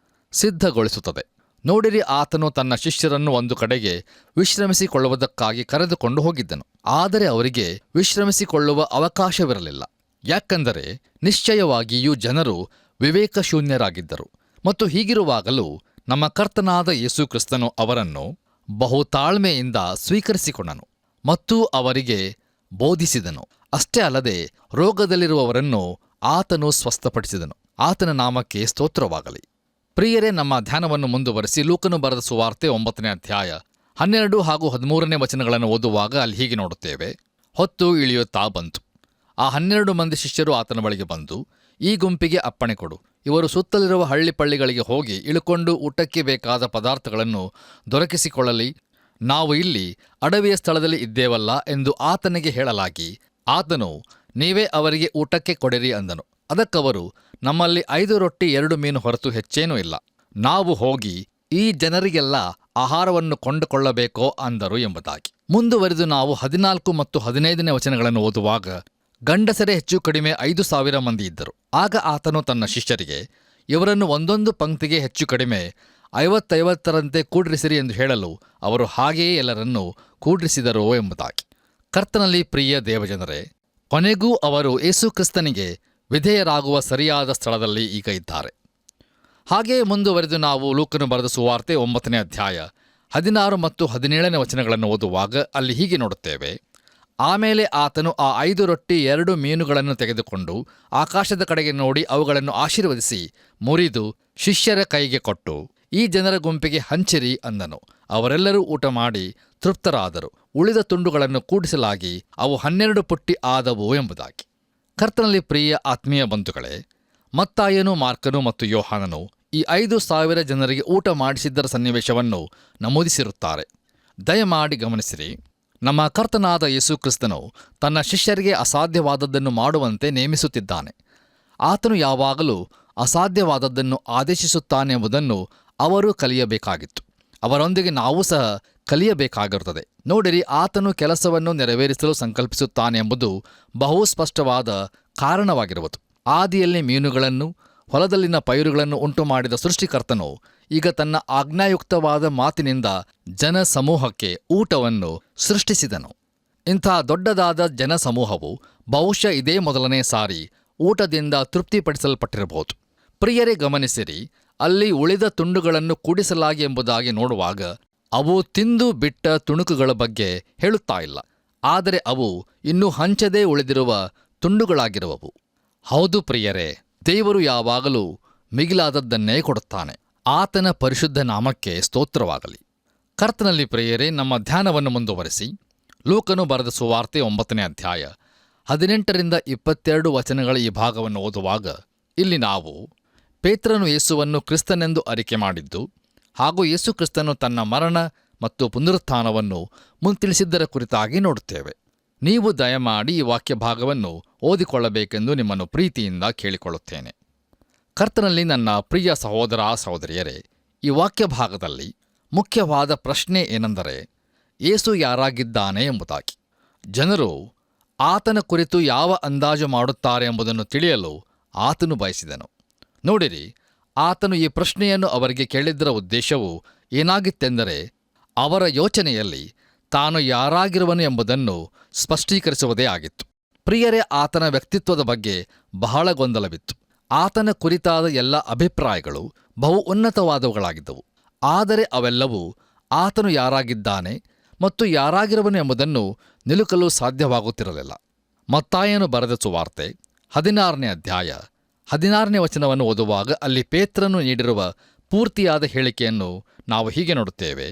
ಸಿದ್ಧಗೊಳಿಸುತ್ತದೆ. ನೋಡಿರಿ, ಆತನು ತನ್ನ ಶಿಷ್ಯರನ್ನು ಒಂದು ಕಡೆಗೆ ವಿಶ್ರಮಿಸಿಕೊಳ್ಳುವುದಕ್ಕಾಗಿ ಕರೆದುಕೊಂಡು ಹೋಗಿದ್ದನು. ಆದರೆ ಅವರಿಗೆ ವಿಶ್ರಮಿಸಿಕೊಳ್ಳುವ ಅವಕಾಶವಿರಲಿಲ್ಲ. ಯಾಕೆಂದರೆ ನಿಶ್ಚಯವಾಗಿಯೂ ಜನರು ವಿವೇಕಶೂನ್ಯರಾಗಿದ್ದರು. ಮತ್ತು ಹೀಗಿರುವಾಗಲೂ ನಮ್ಮ ಕರ್ತನಾದ ಯೇಸು ಕ್ರಿಸ್ತನು ಅವರನ್ನು ಬಹು ತಾಳ್ಮೆಯಿಂದ ಸ್ವೀಕರಿಸಿಕೊಂಡನು ಮತ್ತು ಅವರಿಗೆ ಬೋಧಿಸಿದನು. ಅಷ್ಟೇ ಅಲ್ಲದೆ ರೋಗದಲ್ಲಿರುವವರನ್ನು ಆತನು ಸ್ವಸ್ಥಪಡಿಸಿದನು. ಆತನ ನಾಮಕ್ಕೆ ಸ್ತೋತ್ರವಾಗಲಿ. ಪ್ರಿಯರೇ, ನಮ್ಮ ಧ್ಯಾನವನ್ನು ಮುಂದುವರಿಸಿ ಲೂಕನು ಬರೆದ ಸುವಾರ್ತೆ 9ನೇ ಅಧ್ಯಾಯ 12 ಹಾಗೂ 13ನೇ ವಚನಗಳನ್ನು ಓದುವಾಗ ಅಲ್ಲಿ ಹೀಗೆ ನೋಡುತ್ತೇವೆ. ಹೊತ್ತು ಇಳಿಯುತ್ತಾ ಬಂತು. ಆ 12 ಮಂದಿ ಶಿಷ್ಯರು ಆತನ ಬಳಿಗೆ ಬಂದು, ಈ ಗುಂಪಿಗೆ ಅಪ್ಪಣೆ ಕೊಡು, ಇವರು ಸುತ್ತಲಿರುವ ಹಳ್ಳಿಪಳ್ಳಿಗಳಿಗೆ ಹೋಗಿ ಇಳುಕೊಂಡು ಊಟಕ್ಕೆ ಬೇಕಾದ ಪದಾರ್ಥಗಳನ್ನು ದೊರಕಿಸಿಕೊಳ್ಳಲಿ. ನಾವು ಇಲ್ಲಿ ಅಡವಿಯ ಸ್ಥಳದಲ್ಲಿ ಇದ್ದೇವಲ್ಲ ಎಂದು ಆತನಿಗೆ ಹೇಳಲಾಗಿ, ಆತನು ನೀವೇ ಅವರಿಗೆ ಊಟಕ್ಕೆ ಕೊಡಿರಿ ಅಂದನು. ಅದಕ್ಕವರು, ನಮ್ಮಲ್ಲಿ 5 ರೊಟ್ಟಿ 2 ಮೀನು ಹೊರತು ಹೆಚ್ಚೇನೂ ಇಲ್ಲ, ನಾವು ಹೋಗಿ ಈ ಜನರಿಗೆಲ್ಲ ಆಹಾರವನ್ನು ಕೊಂಡುಕೊಳ್ಳಬೇಕೋ ಅಂದರು ಎಂಬುದಾಗಿ. ಮುಂದುವರೆದು ನಾವು 14 ಮತ್ತು 15ನೇ ವಚನಗಳನ್ನು ಓದುವಾಗ ಗಂಡಸರೇ ಹೆಚ್ಚು ಕಡಿಮೆ 5,000 ಮಂದಿ ಇದ್ದರು. ಆಗ ಆತನು ತನ್ನ ಶಿಷ್ಯರಿಗೆ, ಇವರನ್ನು ಒಂದೊಂದು ಪಂಕ್ತಿಗೆ ಹೆಚ್ಚು ಕಡಿಮೆ 50 ಕೂಡ್ರಿಸಿರಿ ಎಂದು ಹೇಳಲು ಅವರು ಹಾಗೆಯೇ ಎಲ್ಲರನ್ನೂ ಕೂಡ್ರಿಸಿದರೋ ಎಂಬುದಾಗಿ. ಕರ್ತನಲ್ಲಿ ಪ್ರಿಯ ದೇವಜನರೇ, ಕೊನೆಗೂ ಅವರು ಯೇಸುಕ್ರಿಸ್ತನಿಗೆ ವಿಧೇಯರಾಗುವ ಸರಿಯಾದ ಸ್ಥಳದಲ್ಲಿ ಈಗ ಇದ್ದಾರೆ. ಹಾಗೆಯೇ ಮುಂದುವರೆದು ನಾವು ಲೂಕನು ಬರೆದ ಸುವಾರ್ತೆ 9ನೇ ಅಧ್ಯಾಯ 16 ಮತ್ತು 17ನೇ ವಚನಗಳನ್ನು ಓದುವಾಗ ಅಲ್ಲಿ ಹೀಗೆ ನೋಡುತ್ತೇವೆ. ಆಮೇಲೆ ಆತನು ಆ 5 ರೊಟ್ಟಿ 2 ಮೀನುಗಳನ್ನು ತೆಗೆದುಕೊಂಡು ಆಕಾಶದ ಕಡೆಗೆ ನೋಡಿ ಅವುಗಳನ್ನು ಆಶೀರ್ವದಿಸಿ ಮುರಿದು ಶಿಷ್ಯರ ಕೈಗೆ ಕೊಟ್ಟು, ಈ ಜನರ ಗುಂಪಿಗೆ ಹಂಚಿರಿ ಅಂದನು. ಅವರೆಲ್ಲರೂ ಊಟ ಮಾಡಿ ತೃಪ್ತರಾದರು. ಉಳಿದ ತುಂಡುಗಳನ್ನು ಕೂಡಿಸಲಾಗಿ ಅವು 12 ಪುಟ್ಟಿ ಆದವು ಎಂಬುದಾಗಿ. ಕರ್ತನಲ್ಲಿ ಪ್ರಿಯ ಆತ್ಮೀಯ ಬಂಧುಗಳೇ, ಮತ್ತಾಯನು, ಮಾರ್ಕನು ಮತ್ತು ಯೋಹಾನನು ಈ 5,000 ಜನರಿಗೆ ಊಟ ಮಾಡಿಸಿದ್ದರ ಸನ್ನಿವೇಶವನ್ನು ನಮೂದಿಸಿರುತ್ತಾರೆ. ದಯಮಾಡಿ ಗಮನಿಸಿರಿ. ನಮ್ಮ ಕರ್ತನಾದ ಯೇಸುಕ್ರಿಸ್ತನು ತನ್ನ ಶಿಷ್ಯರಿಗೆ ಅಸಾಧ್ಯವಾದದ್ದನ್ನು ಮಾಡುವಂತೆ ನೇಮಿಸುತ್ತಿದ್ದಾನೆ. ಆತನು ಯಾವಾಗಲೂ ಅಸಾಧ್ಯವಾದದ್ದನ್ನು ಆದೇಶಿಸುತ್ತಾನೆಂಬುದನ್ನು ಅವರು ಕಲಿಯಬೇಕಾಗಿತ್ತು. ಅವರೊಂದಿಗೆ ನಾವು ಸಹ ಕಲಿಯಬೇಕಾಗಿರುತ್ತದೆ. ನೋಡಿರಿ, ಆತನು ಕೆಲಸವನ್ನು ನೆರವೇರಿಸಲು ಸಂಕಲ್ಪಿಸುತ್ತಾನೆಂಬುದು ಬಹು ಸ್ಪಷ್ಟವಾದ ಕಾರಣವಾಗಿರುವುದು. ಆದಿಯಲ್ಲಿ ಮೀನುಗಳನ್ನು, ಹೊಲದಲ್ಲಿನ ಪೈರುಗಳನ್ನು ಉಂಟುಮಾಡಿದ ಸೃಷ್ಟಿಕರ್ತನು ಈಗ ತನ್ನ ಆಜ್ಞಾಯುಕ್ತವಾದ ಮಾತಿನಿಂದ ಜನಸಮೂಹಕ್ಕೆ ಊಟವನ್ನು ಸೃಷ್ಟಿಸಿದನು. ಇಂಥ ದೊಡ್ಡದಾದ ಜನಸಮೂಹವು ಬಹುಶಃ ಇದೇ ಮೊದಲನೇ ಸಾರಿ ಊಟದಿಂದ ತೃಪ್ತಿಪಡಿಸಲ್ಪಟ್ಟಿರಬಹುದು. ಪ್ರಿಯರೇ, ಗಮನಿಸಿರಿ, ಅಲ್ಲಿ ಉಳಿದ ತುಂಡುಗಳನ್ನು ಕೂಡಿಸಲಾಗಿ ಎಂಬುದಾಗಿ ನೋಡುವಾಗ ಅವು ತಿಂದು ಬಿಟ್ಟ ತುಣುಕುಗಳ ಬಗ್ಗೆ ಹೇಳುತ್ತಾ ಇಲ್ಲ, ಆದರೆ ಅವು ಇನ್ನೂ ಹಂಚದೇ ಉಳಿದಿರುವ ತುಂಡುಗಳಾಗಿರುವವು. ಹೌದು ಪ್ರಿಯರೇ, ದೇವರು ಯಾವಾಗಲೂ ಮಿಗಿಲಾದದ್ದನ್ನೇ ಕೊಡುತ್ತಾನೆ. ಆತನ ಪರಿಶುದ್ಧ ನಾಮಕ್ಕೆ ಸ್ತೋತ್ರವಾಗಲಿ. ಕರ್ತನಲ್ಲಿ ಪ್ರಿಯರೇ, ನಮ್ಮ ಧ್ಯಾನವನ್ನು ಮುಂದುವರೆಸಿ ಲೂಕನು ಬರೆದ ಸುವಾರ್ತೆ 9ನೇ ಅಧ್ಯಾಯ 18 22 ವಚನಗಳ ಈ ಭಾಗವನ್ನು ಓದುವಾಗ ಇಲ್ಲಿ ನಾವು ಪೇತ್ರನು ಯೇಸುವನ್ನು ಕ್ರಿಸ್ತನೆಂದು ಅರಿಕೆ ಮಾಡಿದ್ದು ಹಾಗೂ ಯೇಸು ಕ್ರಿಸ್ತನು ತನ್ನ ಮರಣ ಮತ್ತು ಪುನರುತ್ಥಾನವನ್ನು ಮುಂತಿಳಿಸಿದ್ದರ ಕುರಿತಾಗಿ ನೋಡುತ್ತೇವೆ. ನೀವು ದಯಮಾಡಿ ಈ ವಾಕ್ಯ ಭಾಗವನ್ನು ಓದಿಕೊಳ್ಳಬೇಕೆಂದು ನಿಮ್ಮನ್ನು ಪ್ರೀತಿಯಿಂದ ಕೇಳಿಕೊಳ್ಳುತ್ತೇನೆ. ಕರ್ತನಲ್ಲಿ ನನ್ನ ಪ್ರಿಯ ಸಹೋದರ ಸಹೋದರಿಯರೇ, ಈ ವಾಕ್ಯ ಭಾಗದಲ್ಲಿ ಮುಖ್ಯವಾದ ಪ್ರಶ್ನೆ ಏನೆಂದರೆ, ಯೇಸು ಯಾರಾಗಿದ್ದಾನೆ ಎಂಬುದಾಗಿ. ಜನರು ಆತನ ಕುರಿತು ಯಾವ ಅಂದಾಜು ಮಾಡುತ್ತಾರೆ ಎಂಬುದನ್ನು ತಿಳಿಯಲು ಆತನು ಬಯಸಿದನು. ನೋಡಿರಿ, ಆತನು ಈ ಪ್ರಶ್ನೆಯನ್ನು ಅವರಿಗೆ ಕೇಳಿದ್ದರ ಉದ್ದೇಶವು ಏನಾಗಿತ್ತೆಂದರೆ, ಅವರ ಯೋಚನೆಯಲ್ಲಿ ತಾನು ಯಾರಾಗಿರುವನು ಎಂಬುದನ್ನು ಸ್ಪಷ್ಟೀಕರಿಸುವುದೇ ಆಗಿತ್ತು. ಪ್ರಿಯರೇ, ಆತನ ವ್ಯಕ್ತಿತ್ವದ ಬಗ್ಗೆ ಬಹಳ ಗೊಂದಲವಿತ್ತು. ಆತನ ಕುರಿತಾದ ಎಲ್ಲ ಅಭಿಪ್ರಾಯಗಳು ಬಹು ಉನ್ನತವಾದವುಗಳಾಗಿದ್ದವು. ಆದರೆ ಅವೆಲ್ಲವೂ ಆತನು ಯಾರಾಗಿದ್ದಾನೆ ಮತ್ತು ಯಾರಾಗಿರುವನು ಎಂಬುದನ್ನು ನಿಲುಕಲು ಸಾಧ್ಯವಾಗುತ್ತಿರಲಿಲ್ಲ. ಮತ್ತಾಯನು ಬರೆದ ಸುವಾರ್ತೆ 16ನೇ ಅಧ್ಯಾಯ 16ನೇ ವಚನವನ್ನು ಓದುವಾಗ ಅಲ್ಲಿ ಪೇತ್ರನು ನೀಡಿರುವ ಪೂರ್ತಿಯಾದ ಹೇಳಿಕೆಯನ್ನು ನಾವು ಹೀಗೆ ನೋಡುತ್ತೇವೆ.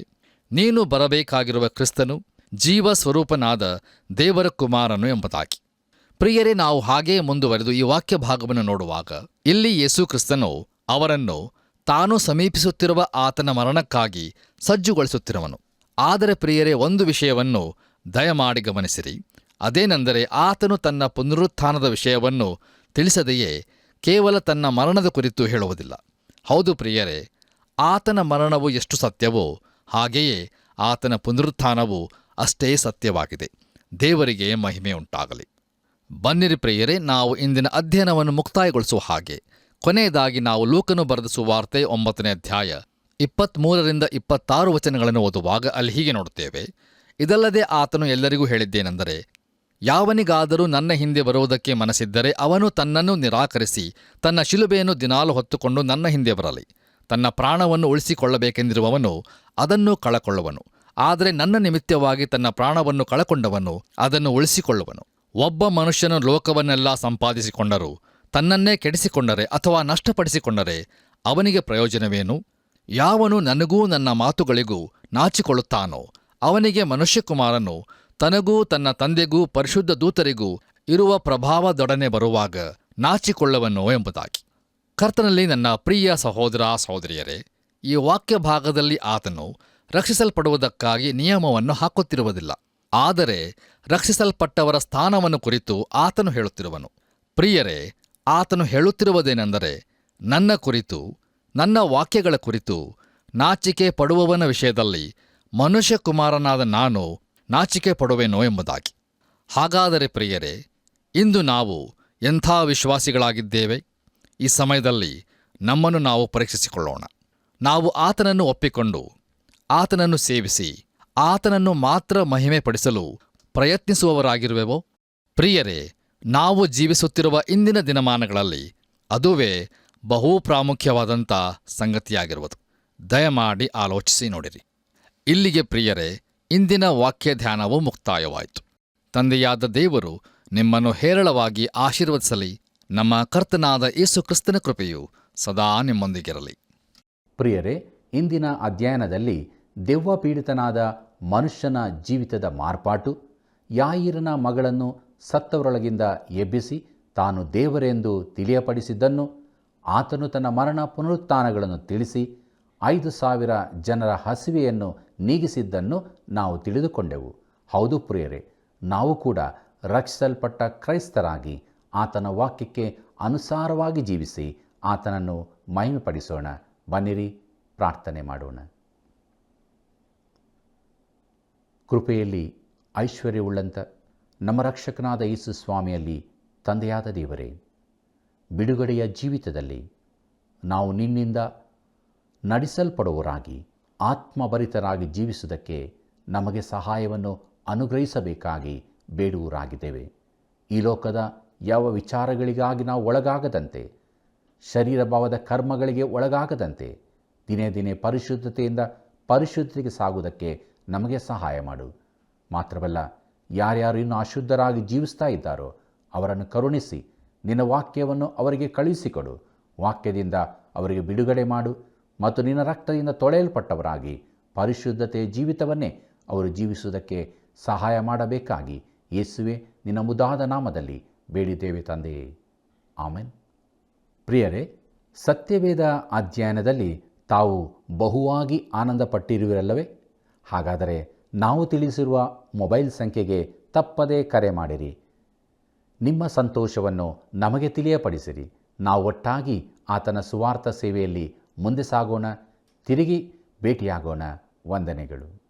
ನೀನು ಬರಬೇಕಾಗಿರುವ ಕ್ರಿಸ್ತನು ಜೀವ ಸ್ವರೂಪನಾದ ದೇವರ ಕುಮಾರನು ಎಂಬುದಾಗಿ. ಪ್ರಿಯರೇ, ನಾವು ಹಾಗೇ ಮುಂದುವರೆದು ಈ ವಾಕ್ಯ ಭಾಗವನ್ನು ನೋಡುವಾಗ ಇಲ್ಲಿ ಯೇಸು ಕ್ರಿಸ್ತನು ಅವರನ್ನು ತಾನು ಸಮೀಪಿಸುತ್ತಿರುವ ಆತನ ಮರಣಕ್ಕಾಗಿ ಸಜ್ಜುಗೊಳಿಸುತ್ತಿರುವನು. ಆದರೆ ಪ್ರಿಯರೇ, ಒಂದು ವಿಷಯವನ್ನು ದಯಮಾಡಿ ಗಮನಿಸಿರಿ. ಅದೇನೆಂದರೆ, ಆತನು ತನ್ನ ಪುನರುತ್ಥಾನದ ವಿಷಯವನ್ನು ತಿಳಿಸದೆಯೇ ಕೇವಲ ತನ್ನ ಮರಣದ ಕುರಿತು ಹೇಳುವುದಿಲ್ಲ. ಹೌದು ಪ್ರಿಯರೇ, ಆತನ ಮರಣವು ಎಷ್ಟು ಸತ್ಯವೋ ಹಾಗೆಯೇ ಆತನ ಪುನರುತ್ಥಾನವು ಅಷ್ಟೇ ಸತ್ಯವಾಗಿದೆ. ದೇವರಿಗೆ ಮಹಿಮೆ ಉಂಟಾಗಲಿ. ಬನ್ನಿರಿ ಪ್ರಿಯರೇ, ನಾವು ಇಂದಿನ ಅಧ್ಯಯನವನ್ನು ಮುಕ್ತಾಯಗೊಳಿಸುವ ಹಾಗೆ ಕೊನೆಯದಾಗಿ ನಾವು ಲೂಕನು ಬರೆದ ಸುವಾರ್ತೆ 9ನೇ ಅಧ್ಯಾಯ 23 26 ವಚನಗಳನ್ನು ಓದುವಾಗ ಅಲ್ಲಿ ಹೀಗೆ ನೋಡುತ್ತೇವೆ. ಇದಲ್ಲದೆ ಆತನು ಎಲ್ಲರಿಗೂ ಹೇಳಿದ್ದೇನೆಂದರೆ, ಯಾವನಿಗಾದರೂ ನನ್ನ ಹಿಂದೆ ಬರುವುದಕ್ಕೆ ಮನಸ್ಸಿದ್ದರೆ ಅವನು ತನ್ನನ್ನು ನಿರಾಕರಿಸಿ ತನ್ನ ಶಿಲುಬೆಯನ್ನು ದಿನಾಲು ಹೊತ್ತುಕೊಂಡು ನನ್ನ ಹಿಂದೆ ಬರಲಿ. ತನ್ನ ಪ್ರಾಣವನ್ನು ಉಳಿಸಿಕೊಳ್ಳಬೇಕೆಂದಿರುವವನು ಅದನ್ನು ಕಳಕೊಳ್ಳುವನು. ಆದರೆ ನನ್ನ ನಿಮಿತ್ತವಾಗಿ ತನ್ನ ಪ್ರಾಣವನ್ನು ಕಳಕೊಂಡವನು ಅದನ್ನು ಉಳಿಸಿಕೊಳ್ಳುವನು. ಒಬ್ಬ ಮನುಷ್ಯನು ಲೋಕವನ್ನೆಲ್ಲ ಸಂಪಾದಿಸಿಕೊಂಡರೂ ತನ್ನನ್ನೇ ಕೆಡಿಸಿಕೊಂಡರೆ ಅಥವಾ ನಷ್ಟಪಡಿಸಿಕೊಂಡರೆ ಅವನಿಗೆ ಪ್ರಯೋಜನವೇನು? ಯಾವನು ನನಗೂ ನನ್ನ ಮಾತುಗಳಿಗೂ ನಾಚಿಕೊಳ್ಳುತ್ತಾನೋ ಅವನಿಗೆ ಮನುಷ್ಯಕುಮಾರನು ತನಗೂ ತನ್ನ ತಂದೆಗೂ ಪರಿಶುದ್ಧ ದೂತರಿಗೂ ಇರುವ ಪ್ರಭಾವದೊಡನೆ ಬರುವಾಗ ನಾಚಿಕೊಳ್ಳುವನೋ ಎಂಬುದಾಗಿ. ಕರ್ತನಲ್ಲಿ ನನ್ನ ಪ್ರಿಯ ಸಹೋದರ ಸಹೋದರಿಯರೇ, ಈ ವಾಕ್ಯ ಭಾಗದಲ್ಲಿ ಆತನು ರಕ್ಷಿಸಲ್ಪಡುವುದಕ್ಕಾಗಿ ನಿಯಮವನ್ನು ಹಾಕುತ್ತಿರುವುದಿಲ್ಲ, ಆದರೆ ರಕ್ಷಿಸಲ್ಪಟ್ಟವರ ಸ್ಥಾನವನ್ನು ಕುರಿತು ಆತನು ಹೇಳುತ್ತಿರುವನು. ಪ್ರಿಯರೇ, ಆತನು ಹೇಳುತ್ತಿರುವುದೇನೆಂದರೆ, ನನ್ನ ಕುರಿತು, ನನ್ನ ವಾಕ್ಯಗಳ ಕುರಿತು ನಾಚಿಕೆ ಪಡುವವನ ವಿಷಯದಲ್ಲಿ ಮನುಷ್ಯಕುಮಾರನಾದ ನಾನು ನಾಚಿಕೆ ಪಡುವೆನೋ ಎಂಬುದಾಗಿ. ಹಾಗಾದರೆ ಪ್ರಿಯರೇ, ಇಂದು ನಾವು ಎಂಥ ವಿಶ್ವಾಸಿಗಳಾಗಿದ್ದೇವೆ? ಈ ಸಮಯದಲ್ಲಿ ನಮ್ಮನ್ನು ನಾವು ಪರೀಕ್ಷಿಸಿಕೊಳ್ಳೋಣ. ನಾವು ಆತನನ್ನು ಒಪ್ಪಿಕೊಂಡು ಆತನನ್ನು ಸೇವಿಸಿ ಆತನನ್ನು ಮಾತ್ರ ಮಹಿಮೆಪಡಿಸಲು ಪ್ರಯತ್ನಿಸುವವರಾಗಿರುವೆವೋ? ಪ್ರಿಯರೇ, ನಾವು ಜೀವಿಸುತ್ತಿರುವ ಇಂದಿನ ದಿನಮಾನಗಳಲ್ಲಿ ಅದುವೇ ಬಹು ಪ್ರಾಮುಖ್ಯವಾದಂಥ ಸಂಗತಿಯಾಗಿರುವುದು. ದಯಮಾಡಿ ಆಲೋಚಿಸಿ ನೋಡಿರಿ. ಇಲ್ಲಿಗೆ ಪ್ರಿಯರೇ, ಇಂದಿನ ವಾಕ್ಯ ಧ್ಯಾನವು ಮುಕ್ತಾಯವಾಯಿತು. ತಂದೆಯಾದ ದೇವರು ನಿಮ್ಮನ್ನು ಹೇರಳವಾಗಿ ಆಶೀರ್ವದಿಸಲಿ. ನಮ್ಮ ಕರ್ತನಾದ ಯೇಸು ಕ್ರಿಸ್ತನ ಕೃಪೆಯು ಸದಾ ನಿಮ್ಮೊಂದಿಗಿರಲಿ. ಪ್ರಿಯರೇ, ಇಂದಿನ ಅಧ್ಯಯನದಲ್ಲಿ ದೆವ್ವ ಪೀಡಿತನಾದ ಮನುಷ್ಯನ ಜೀವಿತದ ಮಾರ್ಪಾಟು, ಯಾಯೀರನ ಮಗಳನ್ನು ಸತ್ತವರೊಳಗಿಂದ ಎಬ್ಬಿಸಿ ತಾನು ದೇವರೆಂದು ತಿಳಿಯಪಡಿಸಿದ್ದನ್ನು, ಆತನು ತನ್ನ ಮರಣ ಪುನರುತ್ಥಾನಗಳನ್ನು ತಿಳಿಸಿ 5,000 ಜನರ ಹಸಿವೆಯನ್ನು ನೀಗಿಸಿದ್ದನ್ನು ನಾವು ತಿಳಿದುಕೊಂಡೆವು. ಹೌದು ಪ್ರಿಯರೇ, ನಾವು ಕೂಡ ರಕ್ಷಿಸಲ್ಪಟ್ಟ ಕ್ರೈಸ್ತರಾಗಿ ಆತನ ವಾಕ್ಯಕ್ಕೆ ಅನುಸಾರವಾಗಿ ಜೀವಿಸಿ ಆತನನ್ನು ಮಹಿಮೆಪಡಿಸೋಣ. ಬನ್ನಿರಿ, ಪ್ರಾರ್ಥನೆ ಮಾಡೋಣ. ಕೃಪೆಯಲ್ಲಿ ಐಶ್ವರ್ಯವುಳ್ಳಂಥ ನಮ್ಮ ರಕ್ಷಕನಾದ ಯೇಸು ಸ್ವಾಮಿಯಲ್ಲಿ ತಂದೆಯಾದ ದೇವರೇ, ಬಿಡುಗಡೆಯ ಜೀವಿತದಲ್ಲಿ ನಾವು ನಿನ್ನಿಂದ ನಡೆಸಲ್ಪಡುವವರಾಗಿ ಆತ್ಮಭರಿತರಾಗಿ ಜೀವಿಸುವುದಕ್ಕೆ ನಮಗೆ ಸಹಾಯವನ್ನು ಅನುಗ್ರಹಿಸಬೇಕಾಗಿ ಬೇಡುವರಾಗಿದ್ದೇವೆ. ಈ ಲೋಕದ ಯಾವ ವಿಚಾರಗಳಿಗಾಗಿ ನಾವು ಒಳಗಾಗದಂತೆ, ಶರೀರ ಭಾವದ ಕರ್ಮಗಳಿಗೆ ಒಳಗಾಗದಂತೆ ದಿನೇ ದಿನೇ ಪರಿಶುದ್ಧತೆಯಿಂದ ಪರಿಶುದ್ಧತೆಗೆ ಸಾಗುವುದಕ್ಕೆ ನಮಗೆ ಸಹಾಯ ಮಾಡು. ಮಾತ್ರವಲ್ಲ, ಯಾರ್ಯಾರು ಇನ್ನೂ ಅಶುದ್ಧರಾಗಿ ಜೀವಿಸ್ತಾ ಇದ್ದಾರೋ ಅವರನ್ನು ಕರುಣಿಸಿ ನಿನ್ನ ವಾಕ್ಯವನ್ನು ಅವರಿಗೆ ಕಳುಹಿಸಿಕೊಡು. ವಾಕ್ಯದಿಂದ ಅವರಿಗೆ ಬಿಡುಗಡೆ ಮಾಡು ಮತ್ತು ನಿನ್ನ ರಕ್ತದಿಂದ ತೊಳೆಯಲ್ಪಟ್ಟವರಾಗಿ ಪರಿಶುದ್ಧತೆಯ ಜೀವಿತವನ್ನೇ ಅವರು ಜೀವಿಸುವುದಕ್ಕೆ ಸಹಾಯ ಮಾಡಬೇಕಾಗಿ ಯೇಸುವೆ ನಿನ್ನ ಮುದಾದ ನಾಮದಲ್ಲಿ ಬೇಡಿದ್ದೇವೆ ತಂದೆಯೇ, ಆಮೆನ್. ಪ್ರಿಯರೇ, ಸತ್ಯವೇದ ಅಧ್ಯಯನದಲ್ಲಿ ತಾವು ಬಹುವಾಗಿ ಆನಂದಪಟ್ಟಿರುವಿರಲ್ಲವೇ? ಹಾಗಾದರೆ ನಾವು ತಿಳಿಸಿರುವ ಮೊಬೈಲ್ ಸಂಖ್ಯೆಗೆ ತಪ್ಪದೇ ಕರೆ ಮಾಡಿರಿ. ನಿಮ್ಮ ಸಂತೋಷವನ್ನು ನಮಗೆ ತಿಳಿಯಪಡಿಸಿರಿ. ನಾವು ಒಟ್ಟಾಗಿ ಆತನ ಸುವಾರ್ಥ ಸೇವೆಯಲ್ಲಿ ಮುಂದೆ ಸಾಗೋಣ. ತಿರುಗಿ ಭೇಟಿಯಾಗೋಣ. ವಂದನೆಗಳು.